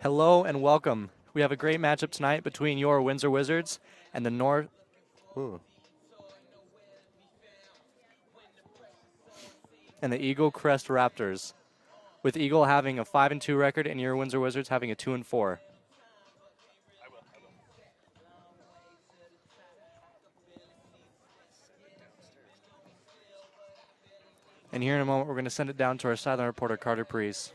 Hello and welcome. We have a great matchup tonight between your Windsor Wizards and the Eaglecrest Raptors, with Eagle having a 5-2 record and your Windsor Wizards having a 2-4. And here in a moment, we're going to send it down to our sideline reporter, Carter Priest.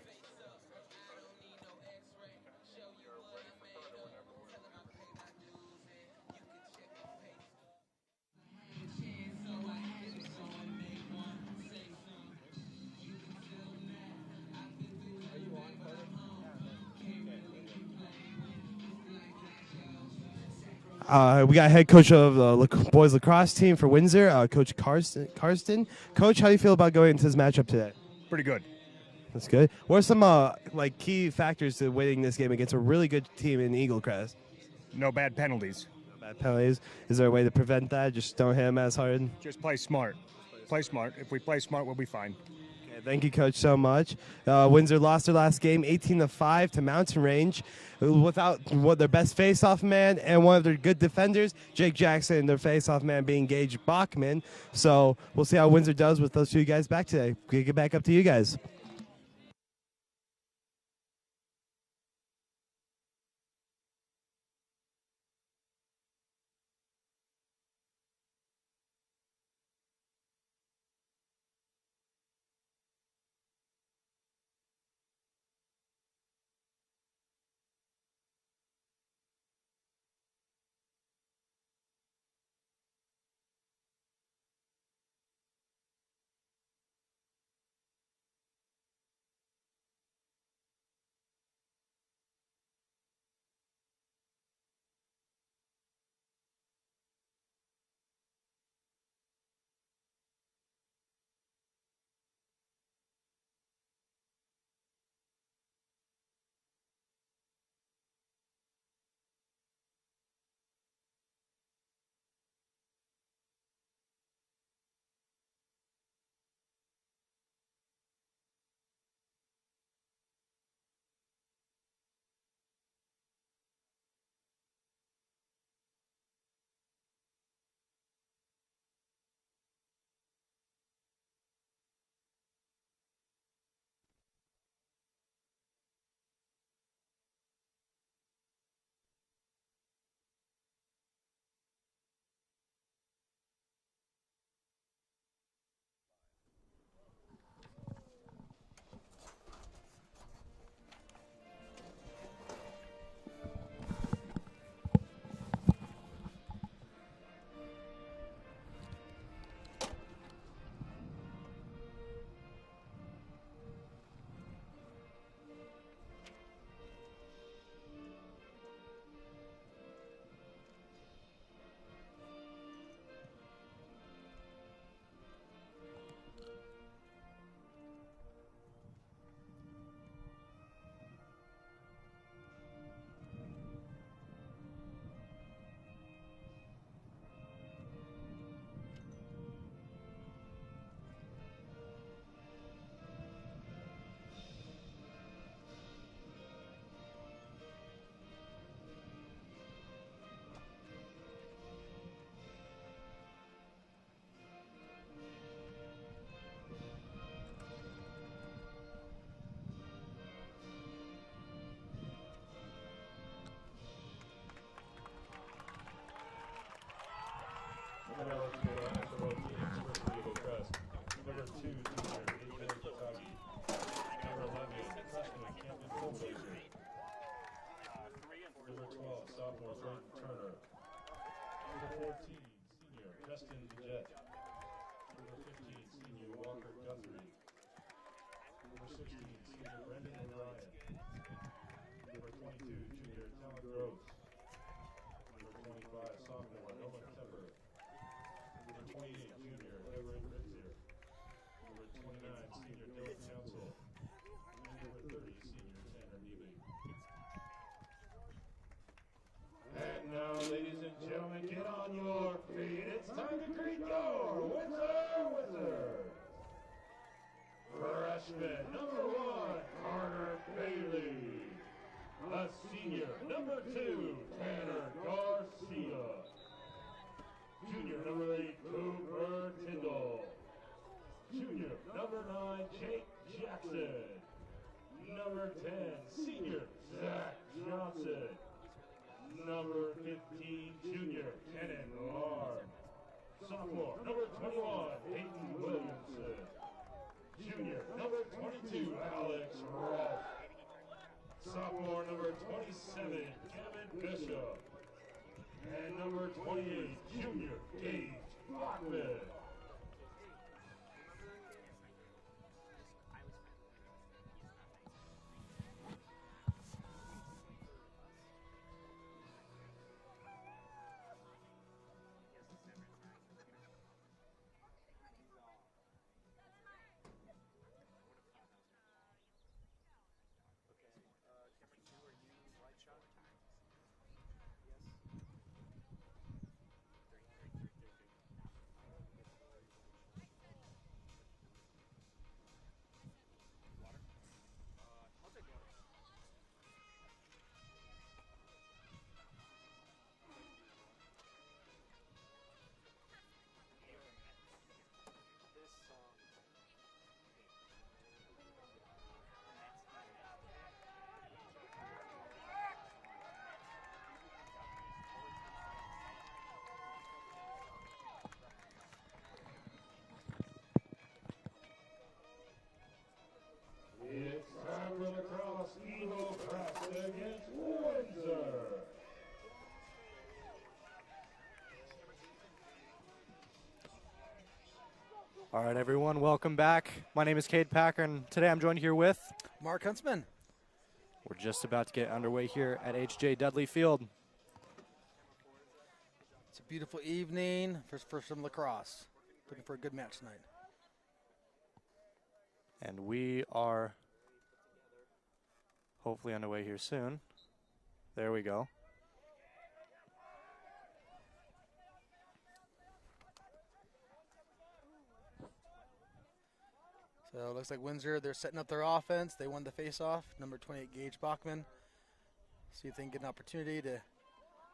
We got head coach of the boys lacrosse team for Windsor, Coach Karsten. Coach, how do you feel about going into this matchup today? Pretty good. That's good. What are some key factors to winning this game against a really good team in Eaglecrest? No bad penalties. No bad penalties. Is there a way to prevent that? Just don't hit them as hard? Just play smart. Play smart. If we play smart, we'll be fine. Okay, thank you, Coach, so much. Windsor lost their last game 18-5 to Mountain Range without their best face-off man and one of their good defenders, Jake Jackson, their face-off man being Gage Bachman. So we'll see how Windsor does with those two guys back today. We get back up to you guys. Ladies and gentlemen, get on your feet. It's time to greet your Windsor Wizards. Freshman number 1, Carter Bailey. A senior, number 2, Tanner Garcia. Junior, number 8, Cooper Tyndall. Junior, number 9, Jake Jackson. Number 10, senior, Zach Johnson. Number 15, junior, Kenan Larm. Sophomore, number 21, Hayden Williamson. Junior, number 22, Alex Roth. Sophomore, number 27, Kevin Bishop. And number 28, junior, Gage Bachman. It's time for Lacrosse Eaglecrest against Windsor. All right, everyone, welcome back. My name is Cade Packer, and today I'm joined here with... Mark Huntsman. We're just about to get underway here at H.J. Dudley Field. It's a beautiful evening for some lacrosse. Looking for a good match tonight. And we are hopefully underway here soon. There we go. So it looks like Windsor, they're setting up their offense. They won the face-off. Number 28, Gage Bachman. See if they can get an opportunity to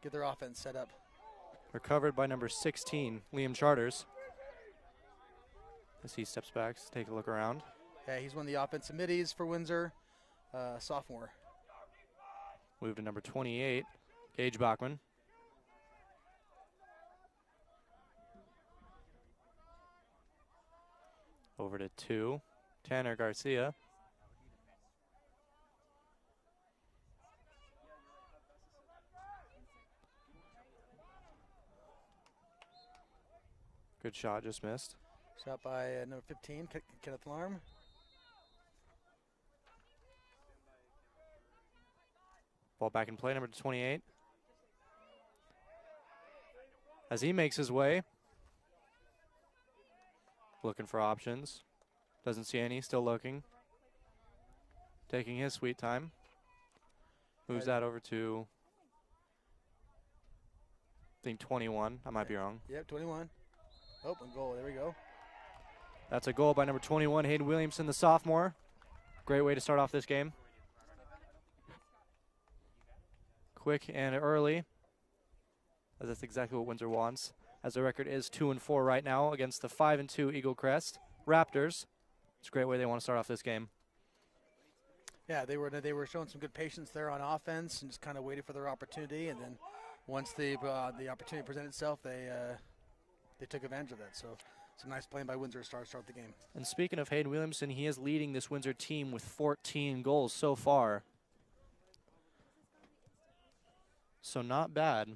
get their offense set up. Recovered by number 16, Liam Charters. As he steps back, take a look around. Yeah, he's won the offensive middies for Windsor, sophomore. Move to number 28, Gage Bachman. Over to 2, Tanner Garcia. Good shot, just missed. Shot by number 15, Kenneth Larm. Ball back in play, number 28. As he makes his way. Looking for options. Doesn't see any, still looking. Taking his sweet time. Moves that over to, I think 21. I might be wrong. Yep, 21. Oh, a goal. There we go. That's a goal by number 21, Hayden Williamson, the sophomore. Great way to start off this game. Quick and early, as that's exactly what Windsor wants. As the record is 2-4 right now against the 5-2 Eaglecrest Raptors. It's a great way they want to start off this game. Yeah, they were showing some good patience there on offense and just kind of waited for their opportunity. And then once the opportunity presented itself, they took advantage of that. So it's a nice play by Windsor to start the game. And speaking of Hayden Williamson, he is leading this Windsor team with 14 goals so far. So not bad.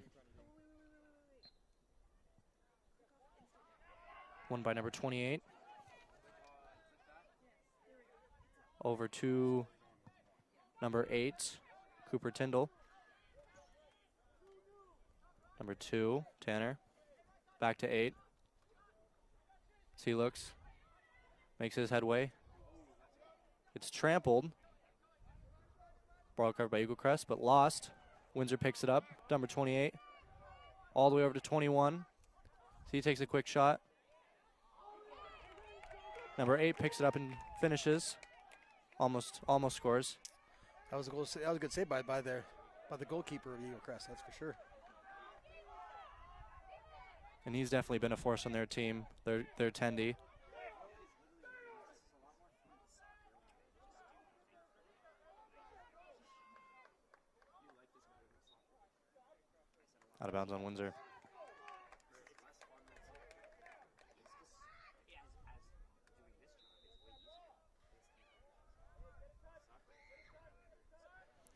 Won by number 28. Over to number 8, Cooper Tyndall. Number 2, Tanner. Back to 8. As he looks, makes his headway. It's trampled. Ball covered by Eaglecrest, but lost. Windsor picks it up, number 28. All the way over to 21. So he takes a quick shot. Number 8 picks it up and finishes. Almost scores. That was a goal. That was a good save by the goalkeeper of Eaglecrest. That's for sure. And he's definitely been a force on their team. Their Tendy. Out of bounds on Windsor.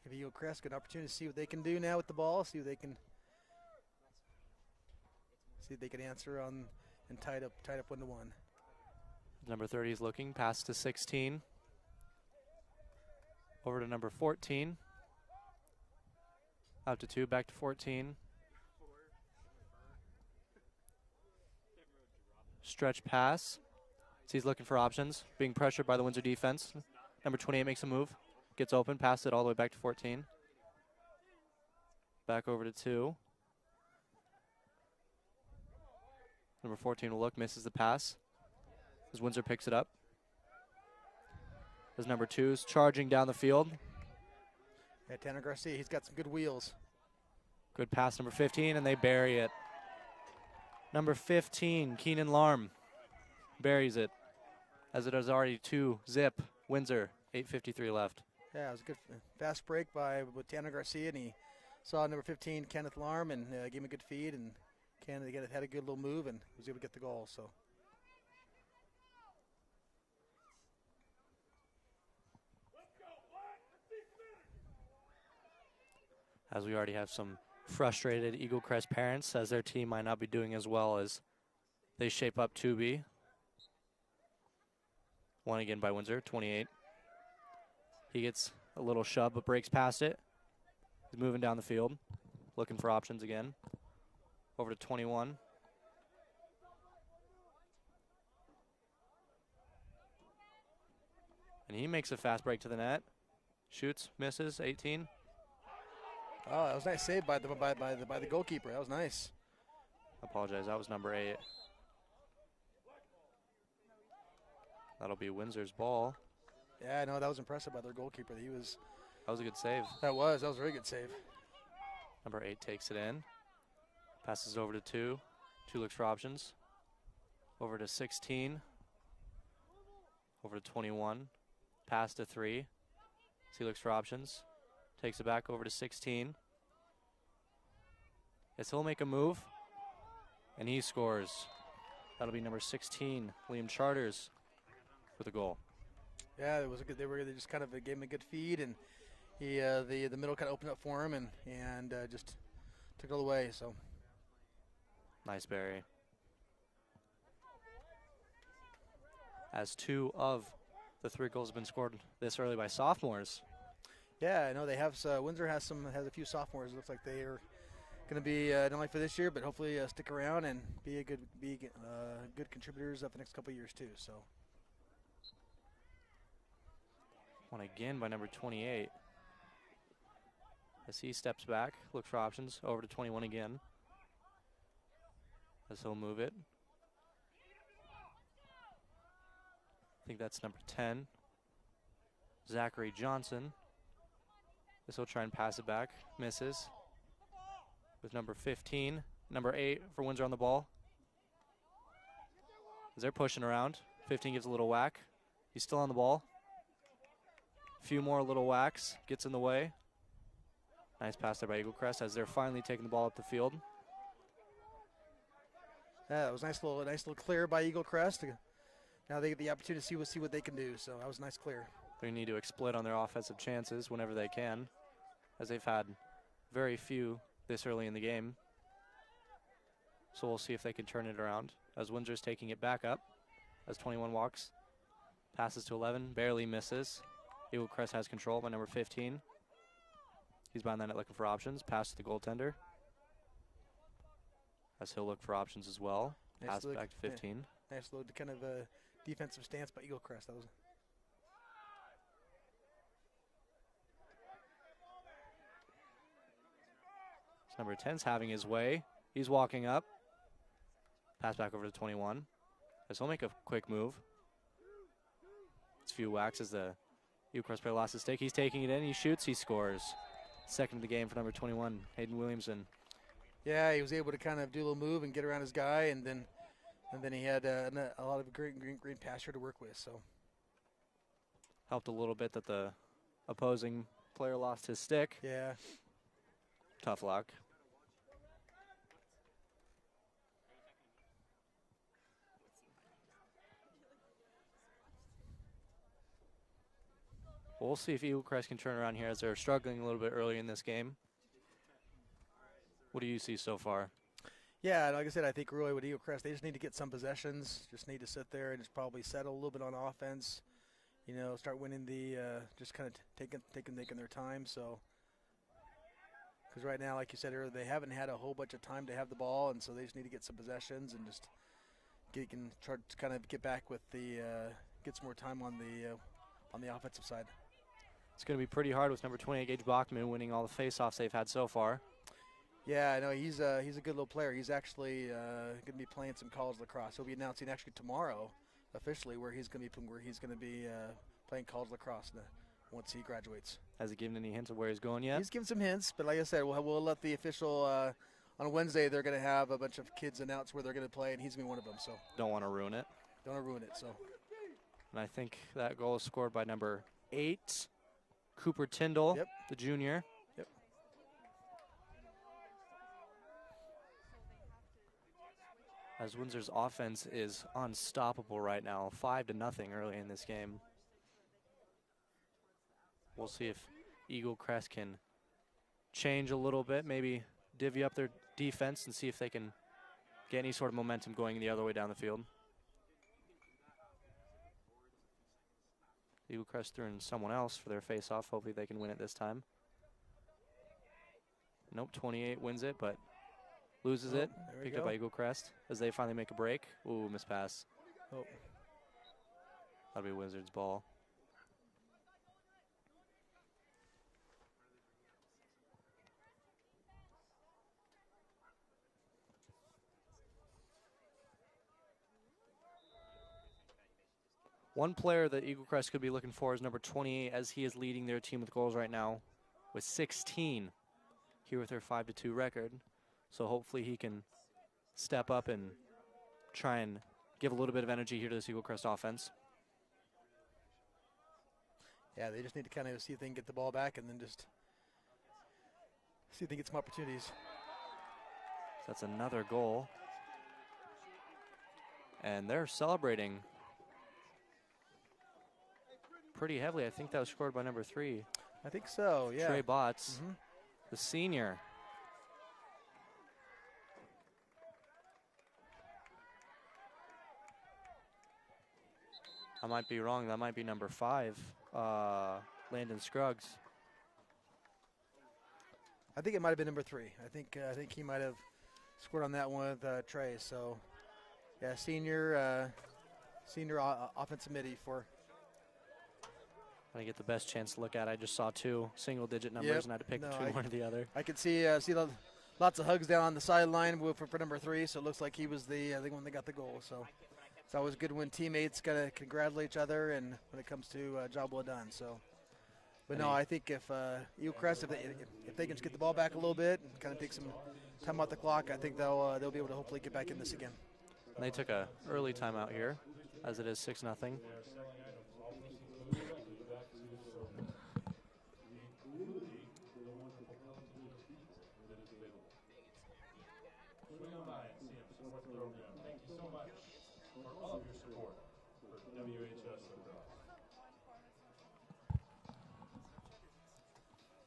Give Eaglecrest an opportunity to see what they can do now with the ball. See if they can answer on and tie it up 1-1. Number 30 is looking. Pass to 16. Over to number 14. Out to 2. Back to 14. Stretch pass. So he's looking for options. Being pressured by the Windsor defense. Number 28 makes a move. Gets open. Passes it all the way back to 14. Back over to 2. Number 14 will look. Misses the pass. As Windsor picks it up. As number 2's charging down the field. Yeah, Tanner Garcia, he's got some good wheels. Good pass, number 15, and they bury it. Number 15, Keenan Larm, buries it. As it is already 2-zip, Windsor, 8:53 left. Yeah, it was a good fast break with Tanner Garcia, and he saw number 15, Kenneth Larm, and gave him a good feed, and Kenneth had a good little move and was able to get the goal. So. As we already have some frustrated Eaglecrest parents, as their team might not be doing as well as they shape up to be. Won again by Windsor, 28. He gets a little shove but breaks past it. He's moving down the field, looking for options again. Over to 21. And he makes a fast break to the net. Shoots, misses, 18. Oh, that was a nice save by the goalkeeper. That was nice. I apologize, that was number 8. That'll be Windsor's ball. Yeah, no, that was impressive by their goalkeeper. That was a good save. That was a very good save. Number 8 takes it in. Passes over to 2. 2 looks for options. Over to 16. Over to 21. Pass to 3. He looks for options. Takes it back over to 16. Yes, he'll make a move. And he scores. That'll be number 16, Liam Charters, for the goal. Yeah, it was a good. They just kind of gave him a good feed, and he the middle kind of opened up for him, and just took it all away. So nice bury. As 2 of the 3 goals have been scored this early by sophomores. Yeah, I know they have. Windsor has a few sophomores. It looks like they are going to be not only for this year, but hopefully stick around and be good contributors of the next couple of years too. So. One again by number 28. As he steps back, looks for options, over to 21 again. As he'll move it. I think that's number 10, Zachary Johnson. This will try and pass it back, misses. With number 15, number 8 for Windsor on the ball. As they're pushing around, 15 gives a little whack. He's still on the ball. A few more little whacks, gets in the way. Nice pass there by Eaglecrest as they're finally taking the ball up the field. Yeah, that was nice little clear by Eaglecrest. Now they get the opportunity to see what they can do. So that was a nice clear. They need to exploit on their offensive chances whenever they can, as they've had very few this early in the game. So we'll see if they can turn it around as Windsor's taking it back up as 21 walks. Passes to 11, barely misses. Eaglecrest has control by number 15. He's behind that net looking for options. Pass to the goaltender. As he'll look for options as well. Pass back to 15. Yeah. Nice little kind of defensive stance by Eaglecrest. That was. Number 10's having his way. He's walking up. Pass back over to 21. As he'll make a quick move. It's a few whacks as the Eaglecrest player lost his stick. He's taking it in. He shoots. He scores. Second of the game for number 21, Hayden Williamson. Yeah, he was able to kind of do a little move and get around his guy, and then he had a lot of green pasture to work with. So Helped a little bit that the opposing player lost his stick. yeah, Tough luck. We'll see if Eaglecrest can turn around here as they're struggling a little bit early in this game. What do you see so far? yeah. Like I said, I think really with Eaglecrest, they just need to get some possessions. Just need to sit there and just probably settle a little bit on offense. You know, start winning the just kind of taking their time. So because right now, like you said earlier, they haven't had a whole bunch of time to have the ball, and so they just need to get some possessions and just try to kind of get back with the get some more time on the offensive side. It's going to be pretty hard with number 28, Gage Bachman, winning all the face-offs they've had so far. Yeah, I know he's a good little player. He's actually going to be playing some college lacrosse. He'll be announcing actually tomorrow, officially, where he's going to be playing college lacrosse once he graduates. Has he given any hints of where he's going yet? He's given some hints, but like I said, we'll let the official on Wednesday. They're going to have a bunch of kids announce where they're going to play, and he's going to be one of them. So Don't want to ruin it. don't want to ruin it. So And I think that goal is scored by number 8, Cooper Tyndall, Yep. the junior. Yep. As Windsor's offense is unstoppable right now, 5-0 early in this game. We'll see if Eaglecrest can change a little bit, maybe divvy up their defense and see if they can get any sort of momentum going the other way down the field. Eaglecrest threw in someone else for their face-off. Hopefully they can win it this time. Nope, 28 wins it, but loses it. there we Picked go. up by Eaglecrest as they finally make a break. Ooh, miss pass. Oh. That'll be Wizards' ball. One player that Eaglecrest could be looking for is number 28, as he is leading their team with goals right now with 16 here with their 5-2 record. So hopefully he can step up and try and give a little bit of energy here to this Eaglecrest offense. Yeah, they just need to kind of see if they can get the ball back and then just see if they can get some opportunities. That's another goal. And they're celebrating pretty heavily. I think that was scored by number 3, I think so, yeah. Trey Botts, Mhm. the senior. I might be wrong. That might be number 5, Landon Scruggs. I think it might have been number 3. I think he might have scored on that one with Trey. So, yeah, senior offensive midi for. I get the best chance to look at. I just saw 2 single-digit numbers, Yep. and I had to pick No, between one or the other. I could see lots of hugs down on the sideline for number 3. So it looks like he was the one that got the goal. So it's always good when teammates gotta congratulate each other, and when it comes to job well done. So. But no, I think if Eaglecrest, if they can just get the ball back a little bit and kind of take some time out the clock, I think they'll be able to hopefully get back in this again. And they took a early timeout here, as it is 6-0.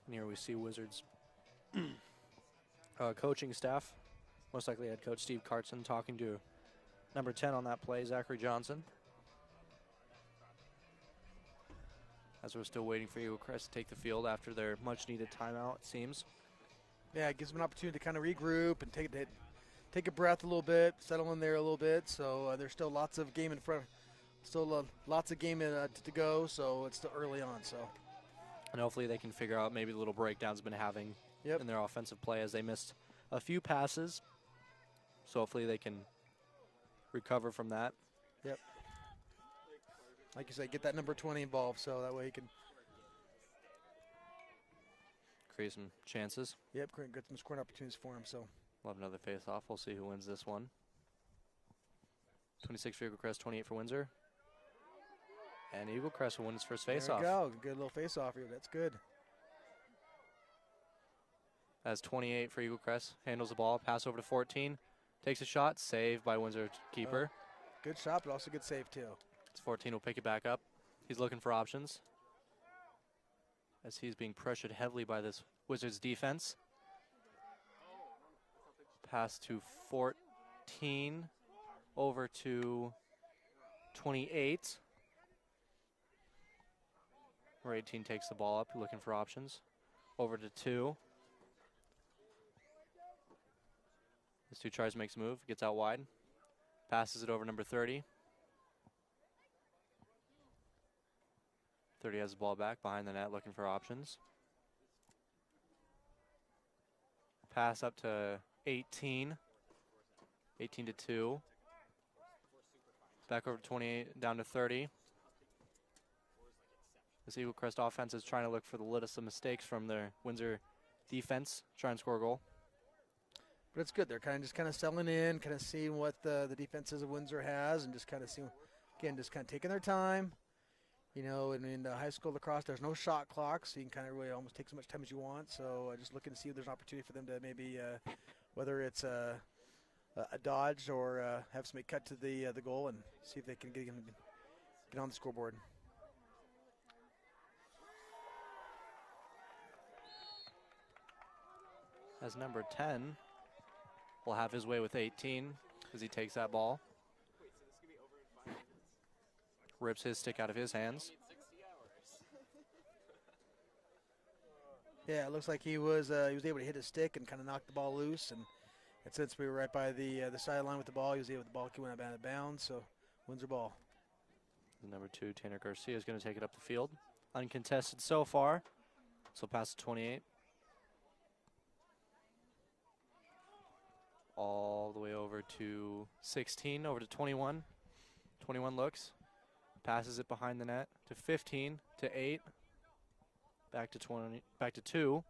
And here we see Wizards coaching staff, most likely head coach Steve Cartson, talking to number 10 on that play, Zachary Johnson. As we're still waiting for Eaglecrest to take the field after their much-needed timeout, it seems. Yeah, it gives them an opportunity to kind of regroup and take a breath a little bit, settle in there a little bit. So there's still lots of game in front, lots of game to go. So it's still early on. So. And hopefully they can figure out maybe the little breakdowns been having Yep. in their offensive play as they missed a few passes. So hopefully they can recover from that. Yep. Like you said, get that number 20 involved so that way he can create some chances. Yep, get some scoring opportunities for him. So We'll have another face-off. We'll see who wins this one. 26 for Eaglecrest, 28 for Windsor. And Eaglecrest will win his first face-off. There we go. Good little face-off here. That's good. As 28 for Eaglecrest. Handles the ball. Pass over to 14. Takes a shot. Saved by Windsor keeper. Good shot, but also good save, too. It's 14 will pick it back up. He's looking for options, as he's being pressured heavily by this Wizards defense. Pass to 14, over to 28. Where 18 takes the ball up, looking for options. Over to 2. This 2 tries to make a move, gets out wide. Passes it over number 30. 30 has the ball back behind the net, looking for options. Pass up to 18. 18 to 2. Back over to 28, down to 30. This Eaglecrest offense is trying to look for the littlest of mistakes from their Windsor defense, try and score a goal. But it's good. They're kind of settling in, kind of seeing what the defenses of Windsor has, and just kind of seeing, again, just kind of taking their time. You know, and in high school lacrosse, there's no shot clock, so you can kind of really almost take as much time as you want. So just looking to see if there's an opportunity for them to maybe, whether it's a dodge or have somebody cut to the goal and see if they can get on the scoreboard. As number 10 will have his way with 18 as he takes that ball. Rips his stick out of his hands. Yeah, it looks like he was able to hit his stick and kind of knock the ball loose. And since we were right by the sideline with the ball, he was able the ball went out of bounds. So Windsor ball. Number 2, Tanner Garcia, is going to take it up the field. Uncontested so far. So pass to 28. All the way over to 16, over to 21. 21 looks. Passes it behind the net to 15, to 8. Back to 20, back to 2.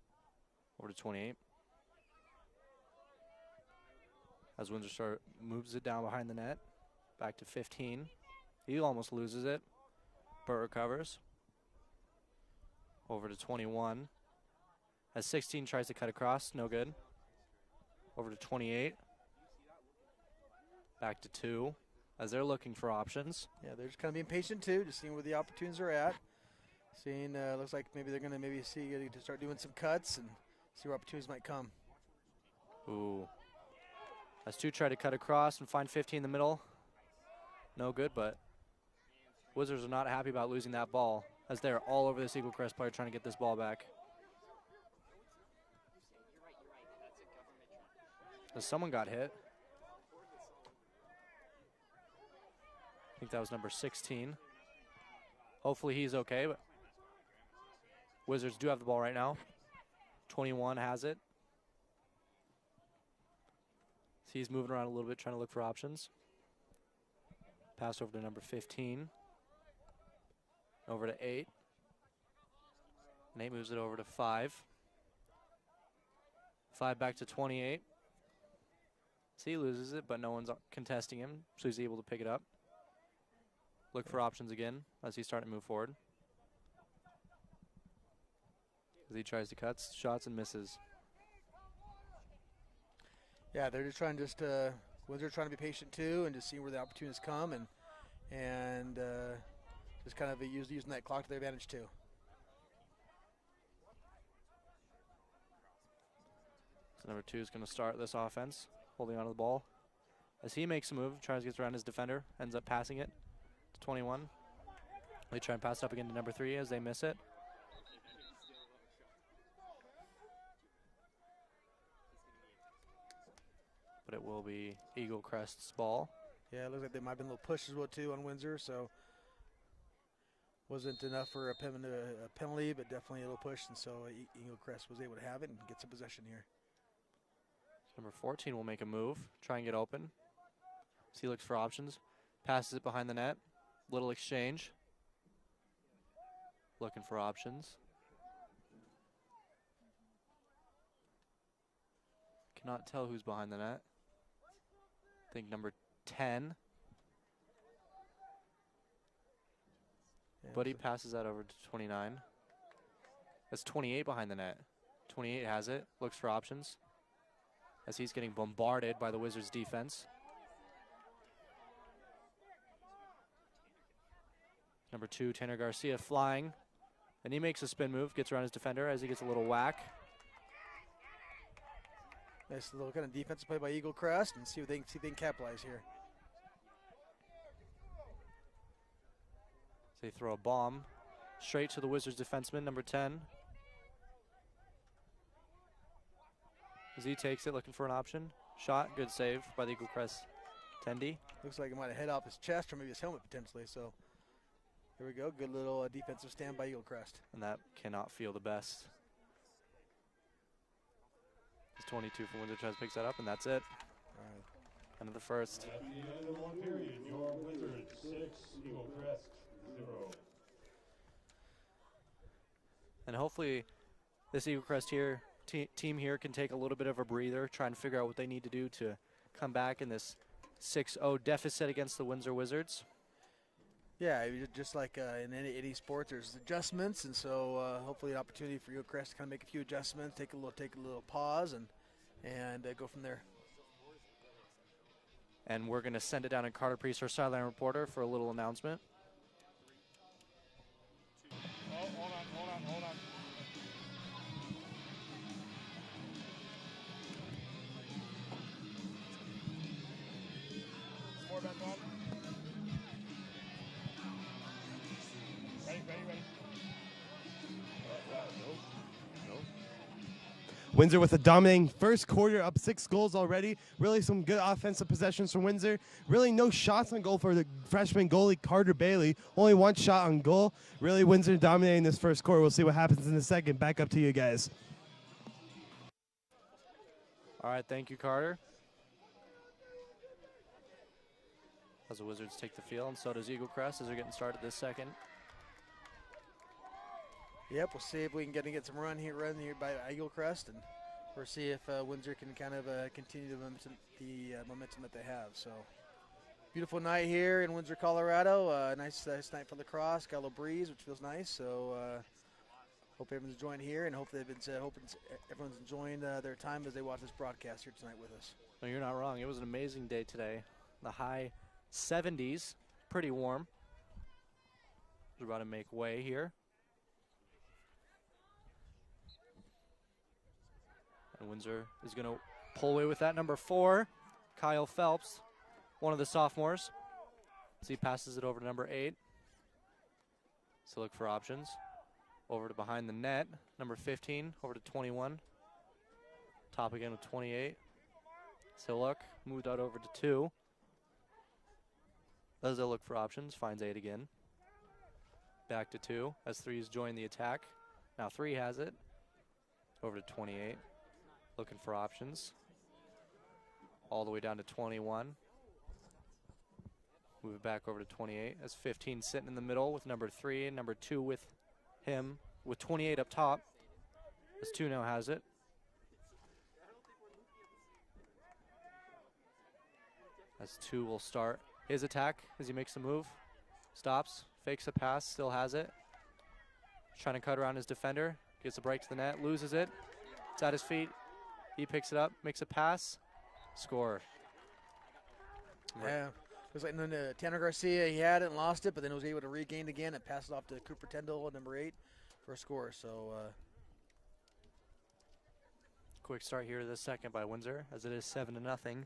Over to 28. As Windsor moves it down behind the net. Back to 15. He almost loses it, but recovers. Over to 21. As 16 tries to cut across, no good. Over to 28. Back to 2. As they're looking for options. Yeah, they're just kind of being patient too, just seeing where the opportunities are at. Seeing, looks like maybe they're going to see to start doing some cuts and see where opportunities might come. Ooh. As 2 try to cut across and find 15 in the middle. No good, but Wizards are not happy about losing that ball, as they're all over this Eaglecrest player trying to get this ball back. As someone got hit. I think that was number 16. Hopefully he's okay, but Wizards do have the ball right now. 21 has it. He's moving around a little bit, trying to look for options. Pass over to number 15. Over to 8. And 8 moves it over to 5. 5 back to 28. So he loses it, but no one's contesting him, so he's able to pick it up. Look for options again as he's starting to move forward. As he tries to cut shots and misses. Yeah, they're just trying Windsor trying to be patient too and just see where the opportunities come and just kind of using that clock to their advantage too. So number 2 is going to start this offense, holding onto the ball. As he makes a move, tries to get around his defender, ends up passing it to 21. They try and pass it up again to number 3 as they miss it. But it will be Eaglecrest's ball. Yeah, it looks like there might have been a little push as well too on Windsor, so wasn't enough for a penalty, but definitely a little push, and so Eaglecrest was able to have it and get some possession here. Number 14 will make a move, try and get open. So he looks for options, passes it behind the net, little exchange. Looking for options. Cannot tell who's behind the net. I think number 10. Yeah, But he passes that over to 29. That's 28 behind the net. 28 has it, looks for options as he's getting bombarded by the Wizards defense. Number 2, Tanner Garcia flying, and he makes a spin move, gets around his defender as he gets a little whack. Nice little kind of defensive play by Eaglecrest, and see if they can capitalize here. They throw a bomb straight to the Wizards defenseman, number 10. As he takes it, looking for an option. Shot, good save by the Eaglecrest Tendy. Looks like it might have hit off his chest or maybe his helmet potentially. So here we go. Good little defensive stand by Eaglecrest. And that cannot feel the best. It's 22 from Windsor, tries to pick that up, and that's it. All right. End of the first. At the end of one period, your Wizards 6, Eaglecrest 0. And hopefully this Eaglecrest here team here can take a little bit of a breather, try and figure out what they need to do to come back in this 6-0 deficit against the Windsor Wizards. Yeah, just like in any sport, there's adjustments, and so hopefully an opportunity for Eaglecrest to kind of make a few adjustments, take a little pause, and go from there. And we're going to send it down to Carter Priest, our sideline reporter, for a little announcement. Oh, hold on. More back on. Ready. Windsor with a dominating first quarter, up 6 goals already. Really some good offensive possessions from Windsor. Really no shots on goal for the freshman goalie, Carter Bailey. Only 1 shot on goal. Really Windsor dominating this first quarter. We'll see what happens in a second. Back up to you guys. All right, thank you, Carter. As the Wizards take the field, and so does Eaglecrest as they're getting started this second. Yep, we'll see if we can get some run here by Eaglecrest, and we'll see if Windsor can kind of continue the momentum that they have. So, beautiful night here in Windsor, Colorado. Nice night for lacrosse. Got a little breeze, which feels nice. So, hope everyone's enjoying here, and hopefully everyone's enjoying their time as they watch this broadcast here tonight with us. No, you're not wrong. It was an amazing day today. The high 70s, pretty warm. We're about to make way here. And Windsor is going to pull away with that. Number 4, Kyle Phelps, one of the sophomores. So he passes it over to number 8. So look for options. Over to behind the net. Number 15, over to 21. Top again with 28. So look, moved out over to 2. As they look for options, finds 8 again. Back to 2, as 3's joined the attack. Now 3 has it. Over to 28. Looking for options. All the way down to 21. Move it back over to 28. As 15 sitting in the middle with number 3 and number 2 with him. With 28 up top. As 2 now has it. As 2 will start his attack as he makes a move. Stops, fakes a pass, still has it. Trying to cut around his defender. Gets a break to the net, loses it. It's at his feet. He picks it up, makes a pass, score. Yeah, looks like Tanner Garcia, he had it and lost it, but then was able to regain it again and pass it off to Cooper Tendall, number 8, for a score. So, quick start here to the second by Windsor, as it is 7-0.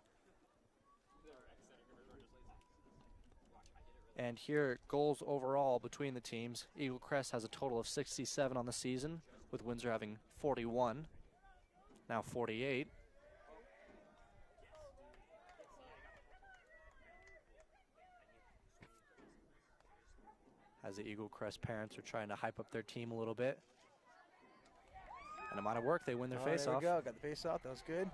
And here, goals overall between the teams. Eaglecrest has a total of 67 on the season, with Windsor having 41. Now 48. As the Eaglecrest parents are trying to hype up their team a little bit. And it might have worked. They win their face-off. There we go. Got the face-off. That was good.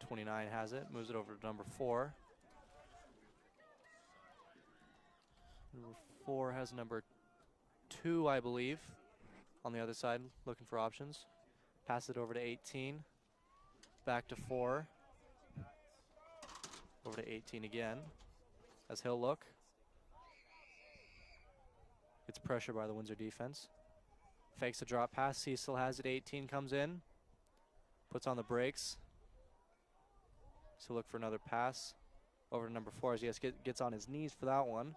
29 has it. Moves it over to number 4. Number 4 has number 2, I believe, on the other side, looking for options. Pass it over to 18. Back to 4. Over to 18 again. As he'll look. Gets pressure by the Windsor defense. Fakes a drop pass. He still has it. 18 comes in. Puts on the brakes. So look for another pass. Over to number 4 as he gets on his knees for that one.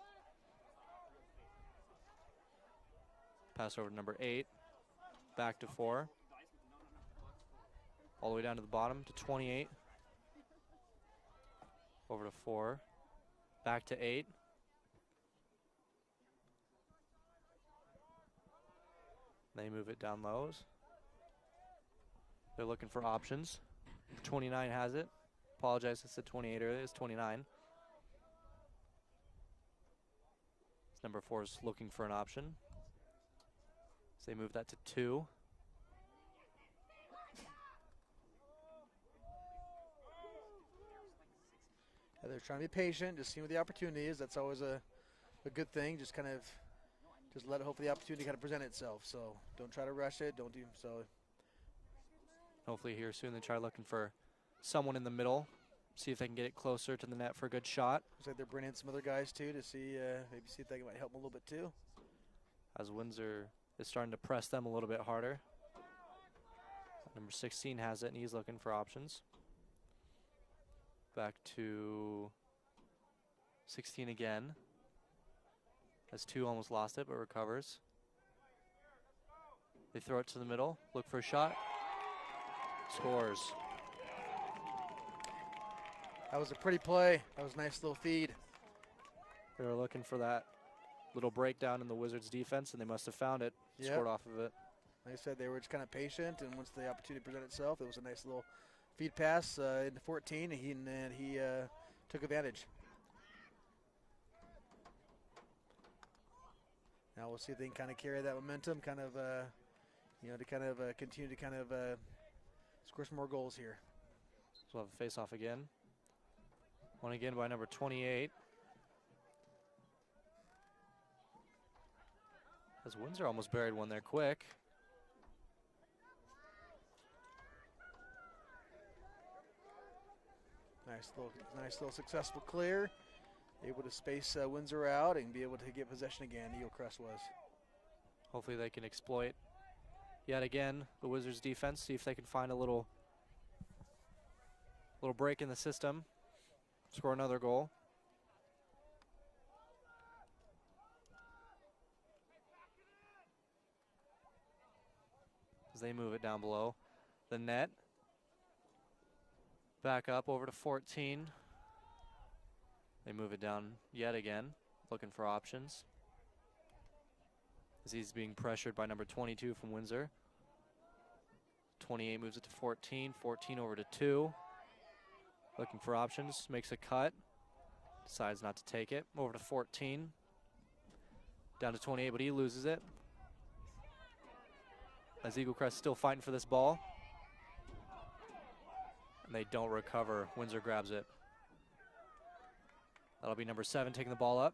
Pass over to number 8. Back to 4. All the way down to the bottom to 28. Over to 4. Back to 8. They move it down lows. They're looking for options. 29 has it. Apologize, I said 28 earlier. It's 29. Number 4 is looking for an option. So they move that to 2. They're trying to be patient, just seeing what the opportunity is. That's always a good thing. Just kind of let hopefully the opportunity kind of present itself. So don't try to rush it. Don't do so. Hopefully here soon they try looking for someone in the middle. See if they can get it closer to the net for a good shot. Looks like they're bringing in some other guys too to see maybe see if they might help them a little bit too. As Windsor is starting to press them a little bit harder. Number 16 has it and he's looking for options. Back to 16 again. As 2 almost lost it, but recovers. They throw it to the middle, look for a shot. Scores. That was a pretty play. That was a nice little feed. They were looking for that little breakdown in the Wizards' defense, and they must have found it. Yep. Scored off of it. Like I said, they were just kind of patient, and once the opportunity presented itself, it was a nice little feed pass into 14, and he took advantage. Now we'll see if they can kind of carry that momentum, kind of, to kind of continue to kind of score some more goals here. So we'll have a face-off again. One again by number 28. As Windsor almost buried one there quick. Nice little successful clear. Able to space Windsor out and be able to get possession again. Eaglecrest was. Hopefully they can exploit yet again the Wizards defense. See if they can find a little break in the system. Score another goal. As they move it down below the net. Back up over to 14. They move it down yet again, looking for options. As he's being pressured by number 22 from Windsor. 28 moves it to 14. 14 over to 2. Looking for options, makes a cut. Decides not to take it. Over to 14. Down to 28, but he loses it. As Eaglecrest still fighting for this ball. And they don't recover. Windsor grabs it. That'll be number 7 taking the ball up.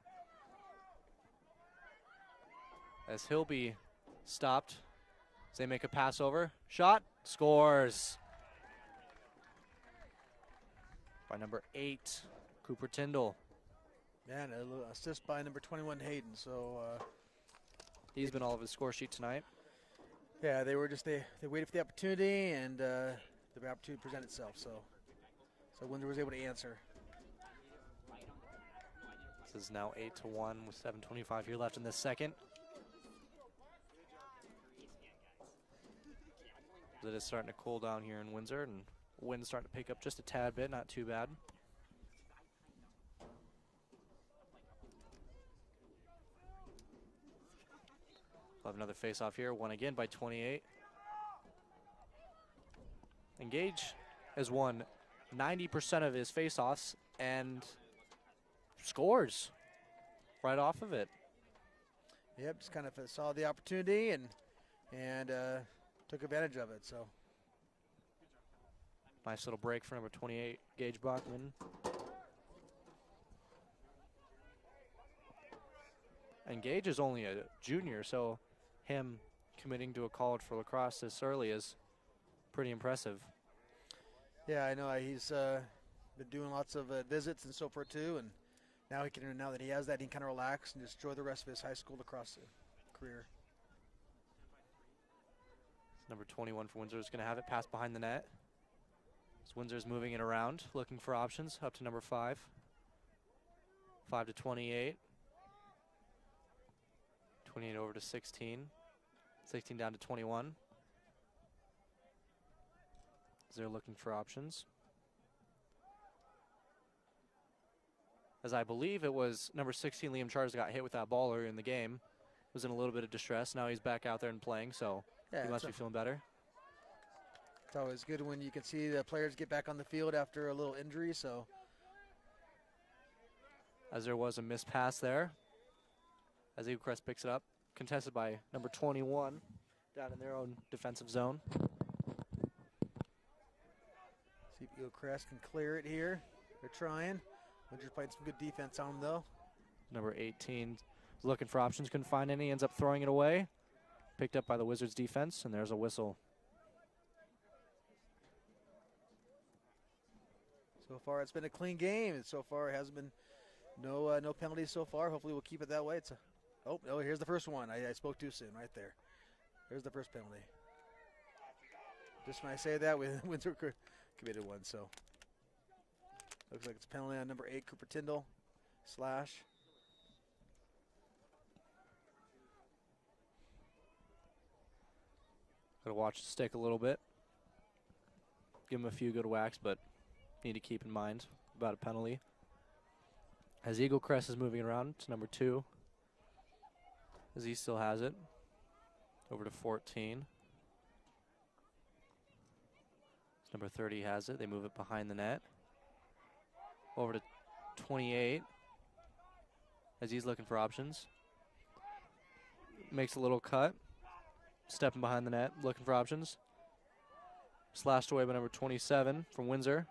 As he'll be stopped. As they make a pass over. Shot. Scores. By number 8, Cooper Tyndall. Man, a little assist by number 21, Hayden. So he's been all over the score sheet tonight. Yeah, they waited for the opportunity, and the opportunity presented itself. So Windsor was able to answer. This is now 8-1 with 7:25 here left in this second. It is starting to cool down here in Windsor, and wind's starting to pick up just a tad bit, not too bad. We'll have another face-off here, won again by 28. Engage has won 90% of his face-offs and scores right off of it. Yep, just kind of saw the opportunity and took advantage of it. So nice little break for number 28, Gage Bachman. And Gage is only a junior, so him committing to a college for lacrosse this early is pretty impressive. Yeah, I know. He's been doing lots of visits and so forth too, and now now that he has that, he can kind of relax and just enjoy the rest of his high school lacrosse career. Number 21 for Windsor is going to have it pass behind the net. So Windsor's moving it around, looking for options, up to number 5. 5 to 28. 28 over to 16. 16 down to 21. As they're looking for options. As I believe it was number 16, Liam Charles, got hit with that ball earlier in the game. Was in a little bit of distress. Now he's back out there and playing, so Yeah, he must be feeling better. It's always good when you can see the players get back on the field after a little injury. So, As there was a missed pass there. As Eaglecrest picks it up, contested by number 21 down in their own defensive zone. see if Eaglecrest can clear it here. They're trying. Windsor played some good defense on them though. Number 18 is looking for options, couldn't find any, ends up throwing it away. Picked up by the Wizards defense, and there's a whistle. So far, it's been a clean game, and so far it hasn't been no penalties so far. Hopefully, we'll keep it that way. Oh, here's the first one. I spoke too soon right there. There's the first penalty. Just when I say that, Windsor committed one. So looks like it's a penalty on number 8, Cooper Tyndall, /. Got to watch the stick a little bit. Give him a few good whacks, but need to keep in mind about a penalty. As Eaglecrest is moving around to number 2. As he still has it. Over to 14. As number 30 has it. They move it behind the net. Over to 28. As he's looking for options. Makes a little cut. Stepping behind the net, looking for options. Slashed away by number 27 from Windsor.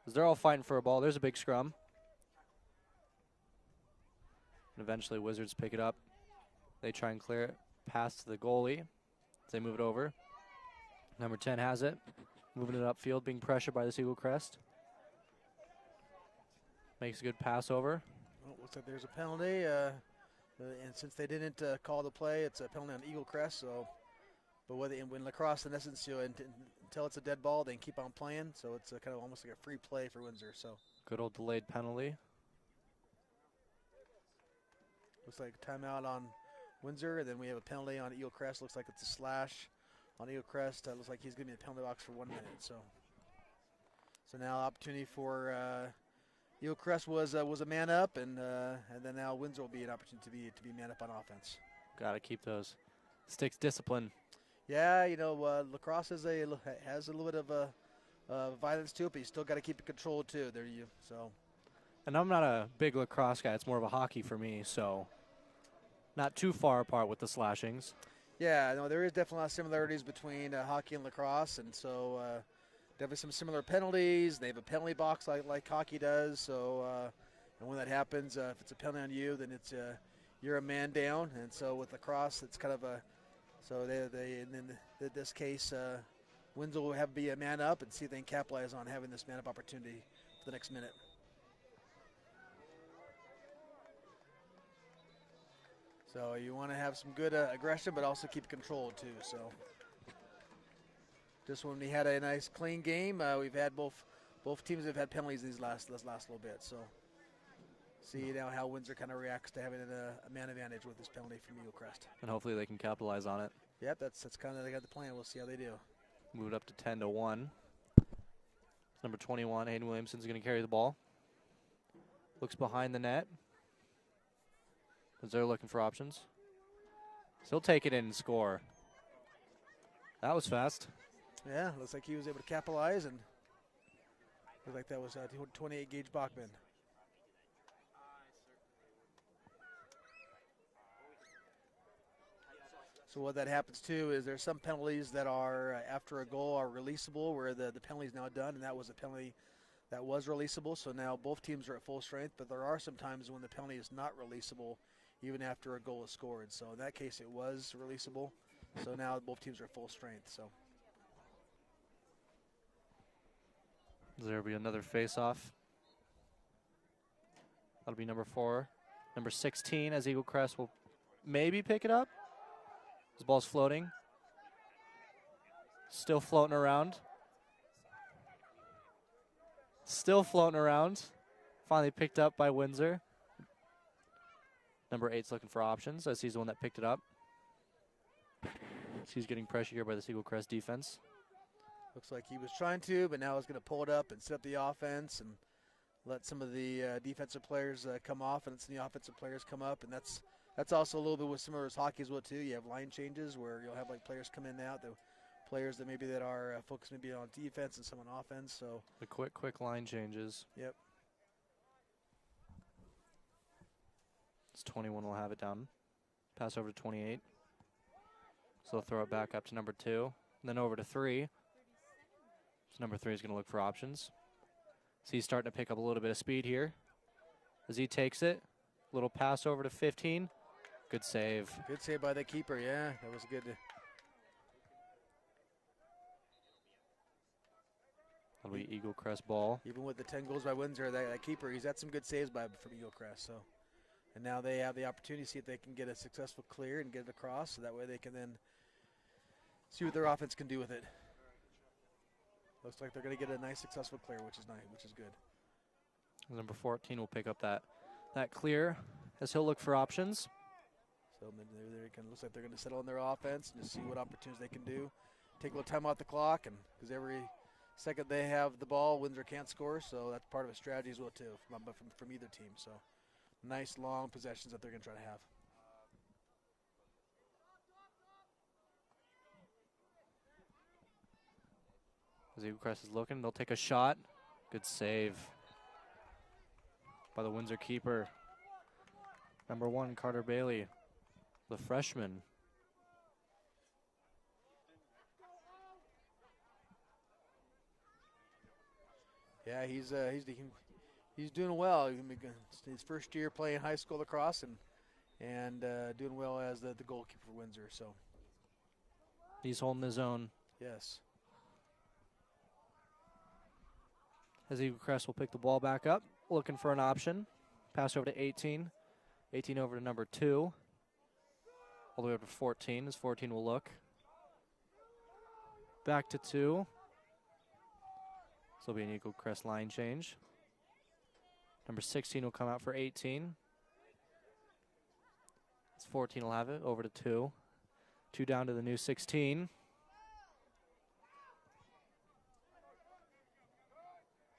As they're all fighting for a ball, there's a big scrum. And eventually Wizards pick it up. They try and clear it. Pass to the goalie as they move it over. Number 10 has it. Moving it upfield, being pressured by this Eaglecrest. Makes a good pass over. Well, looks like there's a penalty. And since they didn't call the play, it's a penalty on Eaglecrest. So, but when lacrosse, in essence, until it's a dead ball, they can keep on playing. So it's kind of almost like a free play for Windsor. So Good old delayed penalty. looks like a timeout on Windsor. And then we have a penalty on Eaglecrest. Looks like it's a slash on Eaglecrest. Looks like he's going to be in the penalty box for 1 minute. So now opportunity for Eaglecrest was a man up, and then now Windsor will be an opportunity to be man up on offense. Got to keep those sticks disciplined. Yeah, lacrosse has a little bit of violence to it, but you still got to keep it controlled too. And I'm not a big lacrosse guy. It's more of a hockey for me, so not too far apart with the slashings. Yeah, no, there is definitely a lot of similarities between hockey and lacrosse, and so definitely some similar penalties. They have a penalty box like hockey does. So, and when that happens, if it's a penalty on you, then it's you're a man down. And so with lacrosse, it's kind of a in this case, Windsor will have to be a man up and see if they can capitalize on having this man up opportunity for the next minute. So you want to have some good aggression, but also keep control too. So just when we had a nice clean game, we've had both teams have had penalties this last little bit. So see now how Windsor kind of reacts to having a man advantage with this penalty from Eaglecrest. And hopefully they can capitalize on it. Yep, that's kind of they got the plan. We'll see how they do. Move it up to 10 to 1. Number 21, Hayden Williamson's going to carry the ball. Looks behind the net. As they're looking for options. So he'll take it in and score. That was fast. Yeah, looks like he was able to capitalize, and looked like that was 28 Gage Bachman. So what that happens too is there's some penalties that are after a goal are releasable, where the penalty is now done, and that was a penalty that was releasable. So now both teams are at full strength, but there are some times when the penalty is not releasable even after a goal is scored. So in that case, it was releasable. So now both teams are at full strength. So There will be another face-off. That'll be number 4. Number 16 as Eaglecrest will maybe pick it up. This ball's floating. Still floating around. Still floating around. Finally picked up by Windsor. Number 8's looking for options as he's the one that picked it up. He's getting pressure here by the Eaglecrest defense. Looks like he was trying to, but now he's going to pull it up and set up the offense and let some of the defensive players come off, and some of the offensive players come up. And that's also a little bit with some of those hockey as well too. You have line changes where you'll have like players come in and out. The players that maybe that are focused maybe on defense and some on offense. So the quick line changes. Yep. It's 21 will have it down. Pass over to 28. So they'll throw it back up to number 2. And then over to 3. So number 3 is going to look for options. So he's starting to pick up a little bit of speed here. As he takes it. Little pass over to 15. Good save. Good save by the keeper, yeah. That was good. That'll be Eaglecrest ball. Even with the 10 goals by Windsor, that keeper, he's had some good saves from Eaglecrest. So, and now they have the opportunity to see if they can get a successful clear and get it across, so that way they can then see what their offense can do with it. Looks like they're going to get a nice successful clear, which is nice, which is good. Number 14 will pick up that clear as he'll look for options. So looks like they're going to settle in their offense and just see what opportunities they can do. Take a little time off the clock, and because every second they have the ball, Windsor can't score, so that's part of a strategy as well too from either team. So nice long possessions that they're going to try to have. As Eaglecrest is looking, they'll take a shot. Good save by the Windsor keeper. Number 1, Carter Bailey, the freshman. Yeah, he's doing well. His first year playing high school lacrosse and doing well as the goalkeeper for Windsor. So he's holding his own. Yes. As Eaglecrest will pick the ball back up, looking for an option. Pass over to 18. 18 over to number 2. All the way up to 14, as 14 will look. Back to 2. This will be an Eaglecrest line change. Number 16 will come out for 18. It's 14 will have it, over to 2. 2 down to the new 16.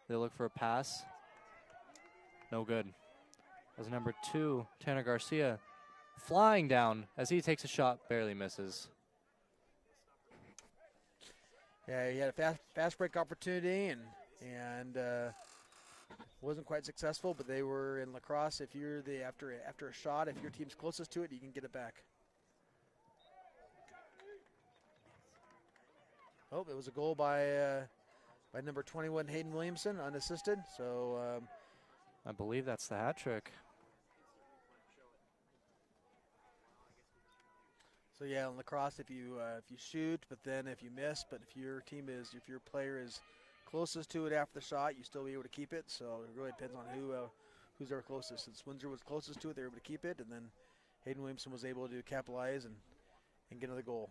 They look for a pass. No good. As number 2, Tanner Garcia, flying down as he takes a shot, barely misses. Yeah, he had a fast break opportunity and wasn't quite successful, but they were in lacrosse. If you're after a shot, if your team's closest to it, you can get it back. Oh, it was a goal by number 21, Hayden Williamson, unassisted. So I believe that's the hat trick. So yeah, in lacrosse, if you shoot, but then if you miss, but if your player is closest to it after the shot, you still be able to keep it. So it really depends on who's their closest. Since Windsor was closest to it, they were able to keep it, and then Hayden Williamson was able to capitalize and get another goal.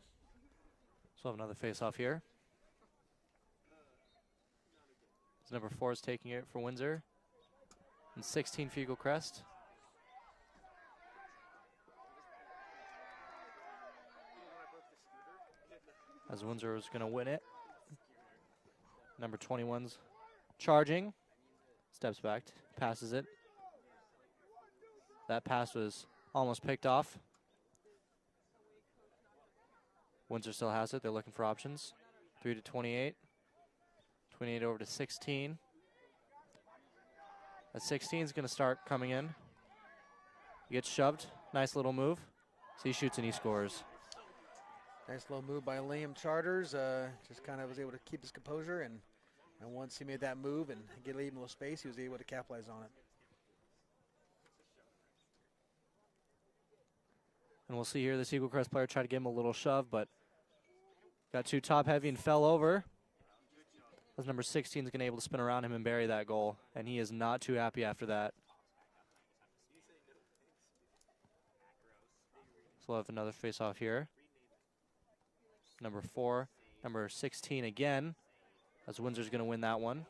So have another face-off here. As number 4 is taking it for Windsor, and 16 for Eaglecrest. As Windsor is going to win it. Number 21's charging. Steps back, passes it. That pass was almost picked off. Windsor still has it. They're looking for options. 3 to 28. 28 over to 16. That 16 is going to start coming in. He gets shoved. Nice little move. So he shoots and he scores. Nice little move by Liam Charters. Just kind of was able to keep his composure, and once he made that move and get a little space, he was able to capitalize on it. And we'll see here, this Eaglecrest player tried to give him a little shove, but got too top heavy and fell over. as number 16 is going to be able to spin around him and bury that goal, and he is not too happy after that. So we'll have another face-off here. Number 4, number 16 again, as Windsor's going to win that one.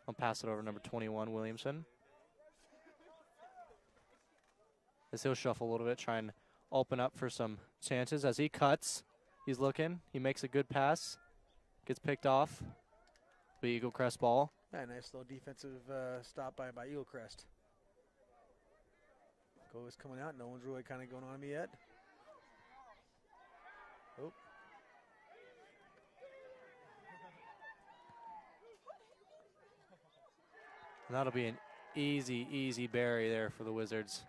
I'll pass it over to number 21, Williamson. As he'll shuffle a little bit, try and open up for some chances. As he cuts, he's looking. He makes a good pass. Gets picked off. The Eaglecrest ball. Yeah, nice little defensive stop by Eaglecrest. Goal is coming out. No one's really kind of going on me yet. Oh. And that'll be an easy bury there for the Wizards.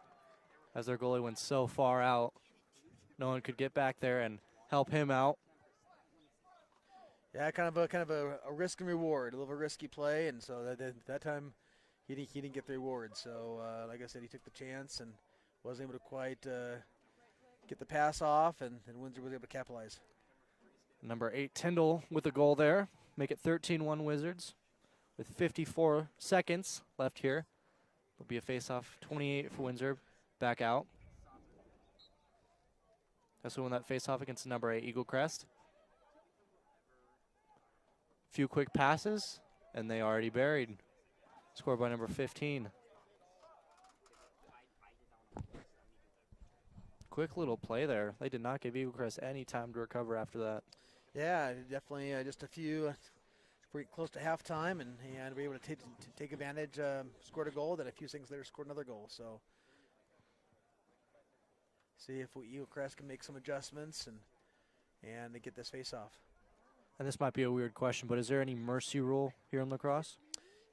As their goalie went so far out, no one could get back there and help him out. Yeah, kind of a risk and reward, a little risky play, and so that time he didn't get the reward. So like I said, he took the chance and wasn't able to quite get the pass off, and Windsor was able to capitalize. Number 8, Tyndall with a goal there. Make it 13-1 Wizards with 54 seconds left here. It'll be a face-off, 28 for Windsor, back out. That's who won that face-off against number 8, Eaglecrest. Few quick passes, and they already buried. Scored by number 15. Quick little play there. They did not give Eaglecrest any time to recover after that. Yeah, definitely just a few, pretty close to halftime, and we were able to take advantage, scored a goal, then a few seconds later scored another goal. So see if Eaglecrest can make some adjustments and to get this face off. And this might be a weird question, but is there any mercy rule here in lacrosse?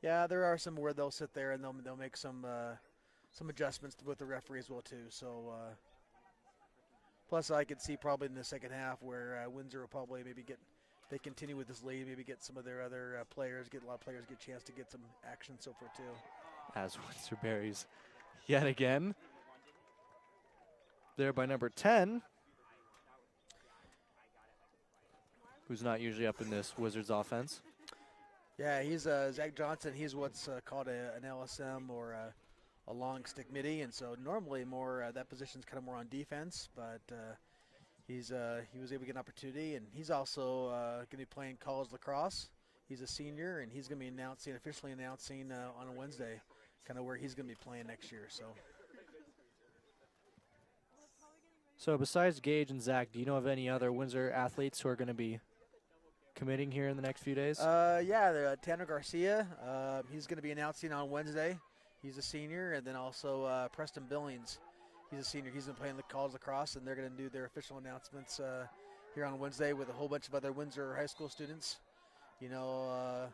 Yeah, there are some where they'll sit there and they'll make some adjustments with the referee as well too. So plus I could see probably in the second half where Windsor will probably maybe they continue with this lead, maybe get some of their other players, get a lot of players get a chance to get some action and so forth too. As Windsor buries yet again. There by number 10. Who's not usually up in this Wizards offense. Yeah, he's Zach Johnson. He's what's called an LSM or a long stick midi, and so normally more that position's kind of more on defense, but he was able to get an opportunity, and he's also going to be playing college lacrosse. He's a senior, and he's going to be officially announcing on a Wednesday, kind of where he's going to be playing next year. So besides Gage and Zach, do you know of any other Windsor athletes who are going to be committing here in the next few days? Yeah, Tanner Garcia. He's going to be announcing on Wednesday. He's a senior, and then also Preston Billings. He's a senior. He's been playing the college lacrosse, and they're going to do their official announcements here on Wednesday with a whole bunch of other Windsor high school students. Now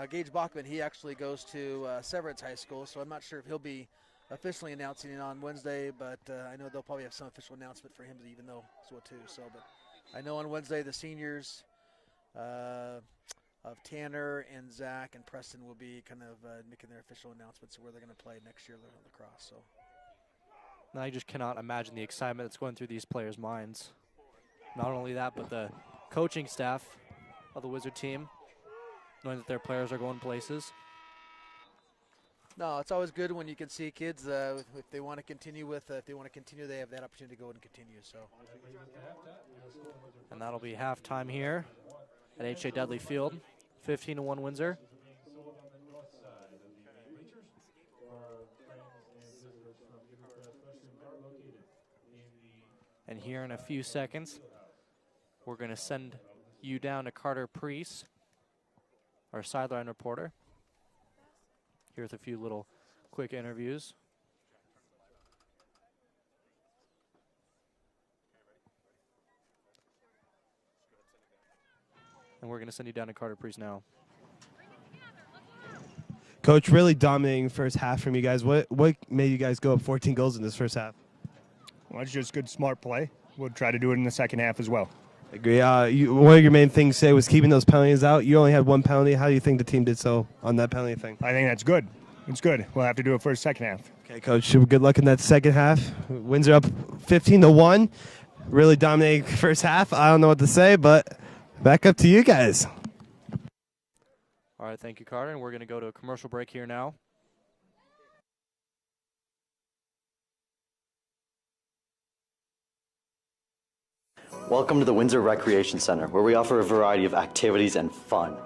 Gage Bachman, he actually goes to Severance High School, so I'm not sure if he'll be officially announcing it on Wednesday, but I know they'll probably have some official announcement for him, even though so too. But I know on Wednesday the seniors of Tanner and Zach and Preston will be kind of making their official announcements of where they're going to play next year on lacrosse. So now I just cannot imagine the excitement that's going through these players' minds. Not only that, but the coaching staff of the Wizard team, knowing that their players are going places. No, it's always good when you can see kids if they want to continue they have that opportunity to go and continue. So, and that'll be halftime here at H.A. Dudley Field, 15-1 Windsor. And here in a few seconds, we're going to send you down to Carter Priest, our sideline reporter. Here's a few little quick interviews. And we're going to send you down to Carter Priest now. Coach, really dominating first half from you guys. What made you guys go up 14 goals in this first half? Well, it's just good, smart play. We'll try to do it in the second half as well. I agree. One of your main things today was keeping those penalties out. You only had one penalty. How do you think the team did so on that penalty thing? I think that's good. It's good. We'll have to do it for the second half. Okay, Coach. Good luck in that second half. Windsor up 15-1. Really dominating first half. I don't know what to say, but Back up to you guys. All right, thank you, Carter. And we're going to go to a commercial break here now. Welcome to the Windsor Recreation Center, where we offer a variety of activities and fun.